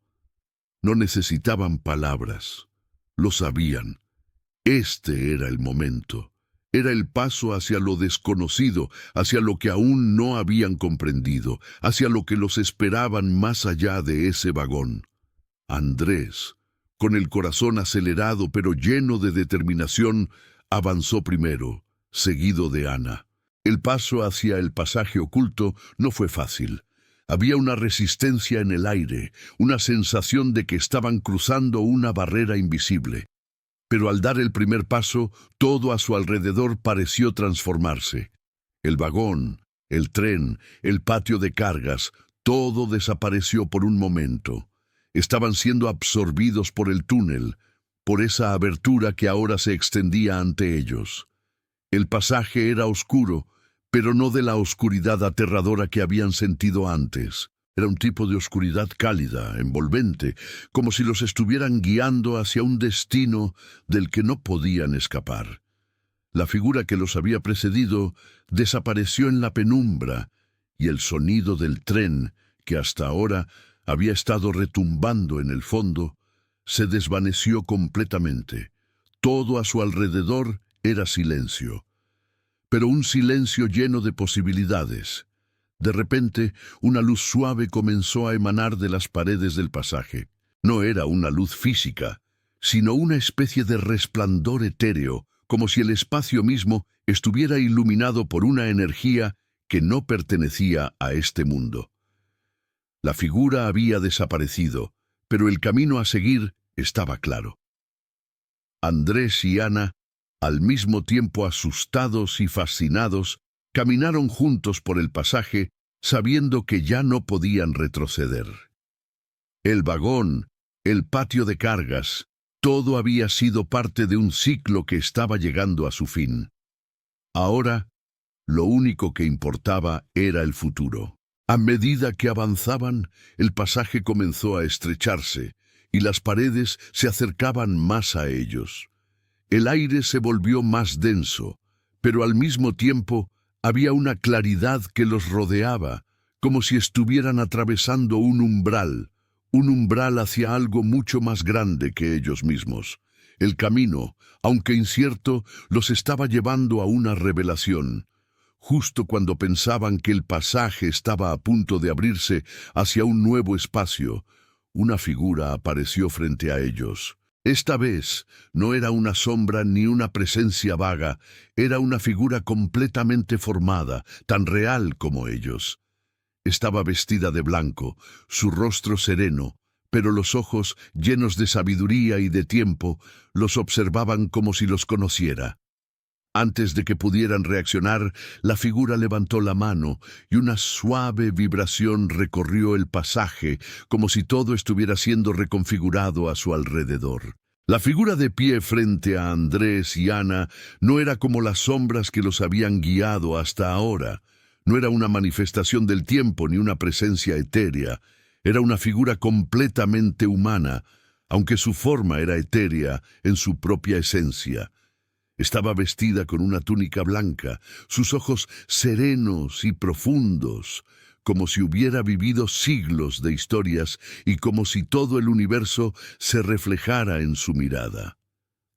No necesitaban palabras, lo sabían. Este era el momento. Era el paso hacia lo desconocido, hacia lo que aún no habían comprendido, hacia lo que los esperaban más allá de ese vagón. Andrés, con el corazón acelerado pero lleno de determinación, avanzó primero, seguido de Ana. El paso hacia el pasaje oculto no fue fácil. Había una resistencia en el aire, una sensación de que estaban cruzando una barrera invisible. Pero al dar el primer paso, todo a su alrededor pareció transformarse. El vagón, el tren, el patio de cargas, todo desapareció por un momento. Estaban siendo absorbidos por el túnel, por esa abertura que ahora se extendía ante ellos. El pasaje era oscuro, pero no de la oscuridad aterradora que habían sentido antes. Era un tipo de oscuridad cálida, envolvente, como si los estuvieran guiando hacia un destino del que no podían escapar. La figura que los había precedido desapareció en la penumbra, y el sonido del tren, que hasta ahora había estado retumbando en el fondo, se desvaneció completamente. Todo a su alrededor era silencio, pero un silencio lleno de posibilidades. De repente, una luz suave comenzó a emanar de las paredes del pasaje. No era una luz física, sino una especie de resplandor etéreo, como si el espacio mismo estuviera iluminado por una energía que no pertenecía a este mundo. La figura había desaparecido, pero el camino a seguir estaba claro. Andrés y Ana, al mismo tiempo asustados y fascinados, caminaron juntos por el pasaje, sabiendo que ya no podían retroceder. El vagón, el patio de cargas, todo había sido parte de un ciclo que estaba llegando a su fin. Ahora, lo único que importaba era el futuro. A medida que avanzaban, el pasaje comenzó a estrecharse, y las paredes se acercaban más a ellos. El aire se volvió más denso, pero al mismo tiempo había una claridad que los rodeaba, como si estuvieran atravesando un umbral hacia algo mucho más grande que ellos mismos. El camino, aunque incierto, los estaba llevando a una revelación. Justo cuando pensaban que el pasaje estaba a punto de abrirse hacia un nuevo espacio, una figura apareció frente a ellos. Esta vez no era una sombra ni una presencia vaga, era una figura completamente formada, tan real como ellos. Estaba vestida de blanco, su rostro sereno, pero los ojos, llenos de sabiduría y de tiempo, los observaban como si los conociera. Antes de que pudieran reaccionar, la figura levantó la mano y una suave vibración recorrió el pasaje, como si todo estuviera siendo reconfigurado a su alrededor. La figura de pie frente a Andrés y Ana no era como las sombras que los habían guiado hasta ahora. No era una manifestación del tiempo ni una presencia etérea. Era una figura completamente humana, aunque su forma era etérea en su propia esencia. Estaba vestida con una túnica blanca, sus ojos serenos y profundos, como si hubiera vivido siglos de historias y como si todo el universo se reflejara en su mirada.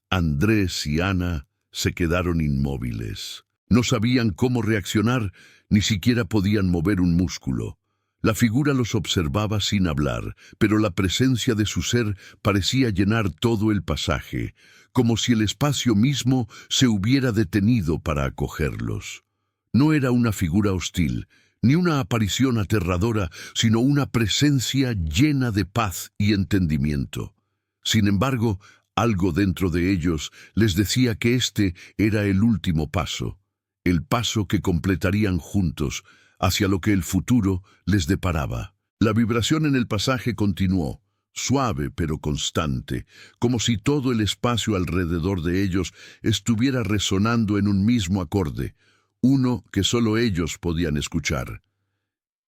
Andrés y Ana se quedaron inmóviles. No sabían cómo reaccionar, ni siquiera podían mover un músculo. La figura los observaba sin hablar, pero la presencia de su ser parecía llenar todo el pasaje, como si el espacio mismo se hubiera detenido para acogerlos. No era una figura hostil, ni una aparición aterradora, sino una presencia llena de paz y entendimiento. Sin embargo, algo dentro de ellos les decía que este era el último paso, el paso que completarían juntos hacia lo que el futuro les deparaba. La vibración en el pasaje continuó, suave pero constante, como si todo el espacio alrededor de ellos estuviera resonando en un mismo acorde, uno que solo ellos podían escuchar.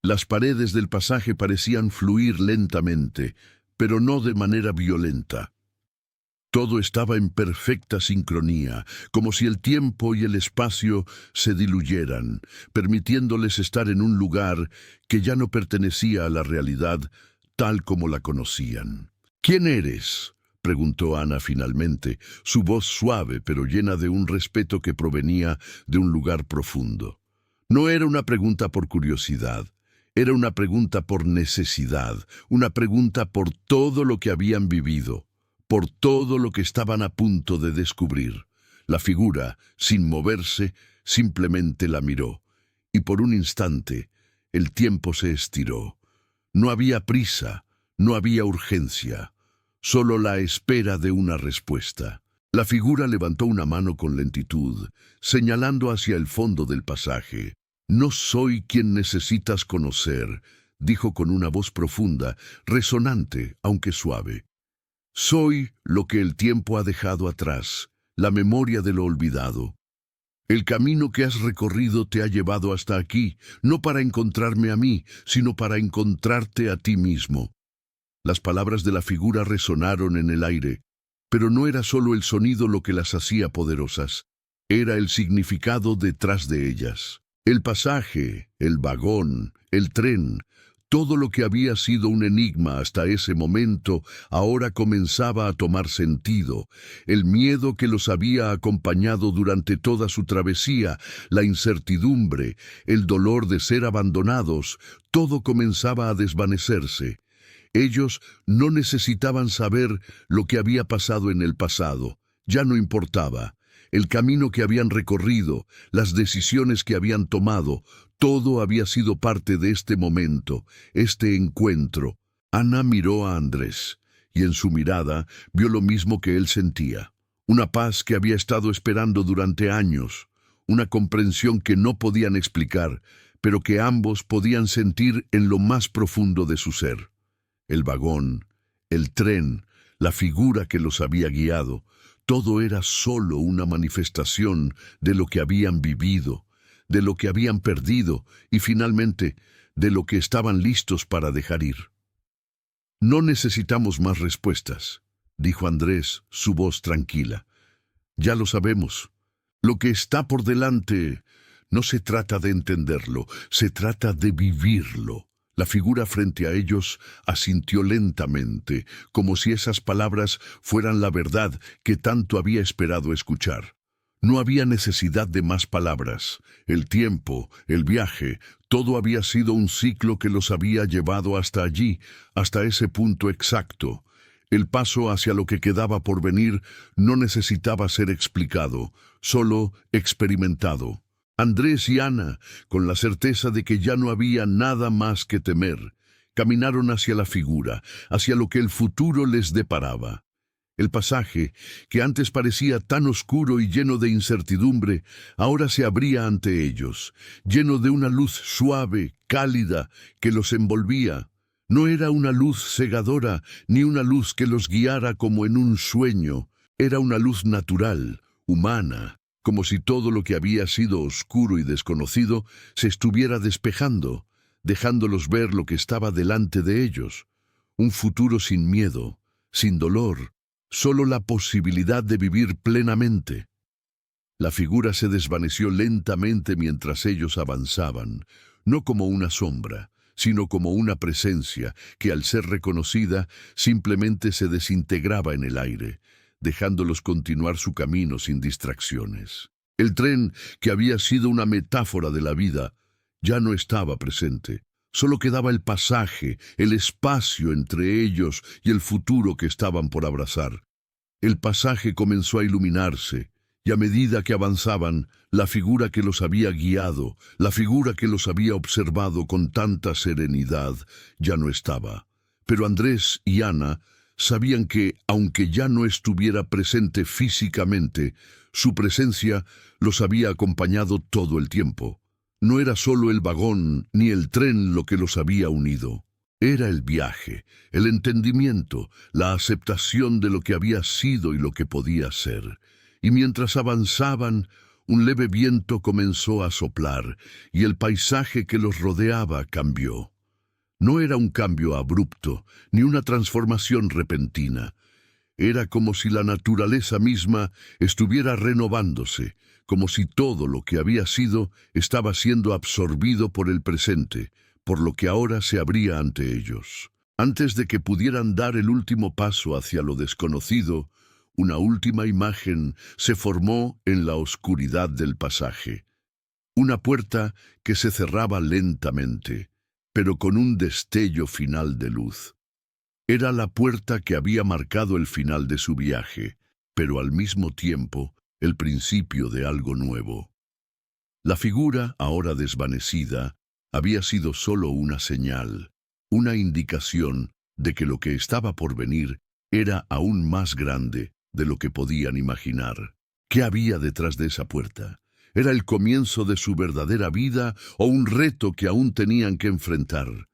Las paredes del pasaje parecían fluir lentamente, pero no de manera violenta. Todo estaba en perfecta sincronía, como si el tiempo y el espacio se diluyeran, permitiéndoles estar en un lugar que ya no pertenecía a la realidad tal como la conocían. ¿Quién eres?, preguntó Ana finalmente, su voz suave pero llena de un respeto que provenía de un lugar profundo. No era una pregunta por curiosidad, era una pregunta por necesidad, una pregunta por todo lo que habían vivido, por todo lo que estaban a punto de descubrir. La figura, sin moverse, simplemente la miró, y por un instante el tiempo se estiró. No había prisa, no había urgencia, solo la espera de una respuesta. La figura levantó una mano con lentitud, señalando hacia el fondo del pasaje. «No soy quien necesitas conocer», dijo con una voz profunda, resonante, aunque suave. «Soy lo que el tiempo ha dejado atrás, la memoria de lo olvidado. El camino que has recorrido te ha llevado hasta aquí, no para encontrarme a mí, sino para encontrarte a ti mismo». Las palabras de la figura resonaron en el aire, pero no era solo el sonido lo que las hacía poderosas, era el significado detrás de ellas. El pasaje, el vagón, el tren, todo lo que había sido un enigma hasta ese momento ahora comenzaba a tomar sentido. El miedo que los había acompañado durante toda su travesía, la incertidumbre, el dolor de ser abandonados, todo comenzaba a desvanecerse. Ellos no necesitaban saber lo que había pasado en el pasado, ya no importaba. El camino que habían recorrido, las decisiones que habían tomado, todo había sido parte de este momento, este encuentro. Ana miró a Andrés, y en su mirada vio lo mismo que él sentía. Una paz que había estado esperando durante años, una comprensión que no podían explicar, pero que ambos podían sentir en lo más profundo de su ser. El vagón, el tren, la figura que los había guiado, todo era solo una manifestación de lo que habían vivido, de lo que habían perdido y finalmente de lo que estaban listos para dejar ir. «No necesitamos más respuestas», dijo Andrés, su voz tranquila. «Ya lo sabemos. Lo que está por delante no se trata de entenderlo, se trata de vivirlo». La figura frente a ellos asintió lentamente, como si esas palabras fueran la verdad que tanto había esperado escuchar. No había necesidad de más palabras. El tiempo, el viaje, todo había sido un ciclo que los había llevado hasta allí, hasta ese punto exacto. El paso hacia lo que quedaba por venir no necesitaba ser explicado, solo experimentado. Andrés y Ana, con la certeza de que ya no había nada más que temer, caminaron hacia la figura, hacia lo que el futuro les deparaba. El pasaje, que antes parecía tan oscuro y lleno de incertidumbre, ahora se abría ante ellos, lleno de una luz suave, cálida, que los envolvía. No era una luz cegadora, ni una luz que los guiara como en un sueño. Era una luz natural, humana, como si todo lo que había sido oscuro y desconocido se estuviera despejando, dejándolos ver lo que estaba delante de ellos. Un futuro sin miedo, sin dolor, solo la posibilidad de vivir plenamente. La figura se desvaneció lentamente mientras ellos avanzaban, no como una sombra, sino como una presencia que, al ser reconocida, simplemente se desintegraba en el aire, dejándolos continuar su camino sin distracciones. El tren, que había sido una metáfora de la vida, ya no estaba presente. Solo quedaba el pasaje, el espacio entre ellos y el futuro que estaban por abrazar. El pasaje comenzó a iluminarse, y a medida que avanzaban, la figura que los había guiado, la figura que los había observado con tanta serenidad, ya no estaba. Pero Andrés y Ana sabían que, aunque ya no estuviera presente físicamente, su presencia los había acompañado todo el tiempo. No era solo el vagón ni el tren lo que los había unido. Era el viaje, el entendimiento, la aceptación de lo que había sido y lo que podía ser. Y mientras avanzaban, un leve viento comenzó a soplar y el paisaje que los rodeaba cambió. No era un cambio abrupto, ni una transformación repentina. Era como si la naturaleza misma estuviera renovándose, como si todo lo que había sido estaba siendo absorbido por el presente, por lo que ahora se abría ante ellos. Antes de que pudieran dar el último paso hacia lo desconocido, una última imagen se formó en la oscuridad del pasaje. Una puerta que se cerraba lentamente, pero con un destello final de luz. Era la puerta que había marcado el final de su viaje, pero al mismo tiempo el principio de algo nuevo. La figura, ahora desvanecida, había sido solo una señal, una indicación de que lo que estaba por venir era aún más grande de lo que podían imaginar. ¿Qué había detrás de esa puerta? ¿Era el comienzo de su verdadera vida o un reto que aún tenían que enfrentar?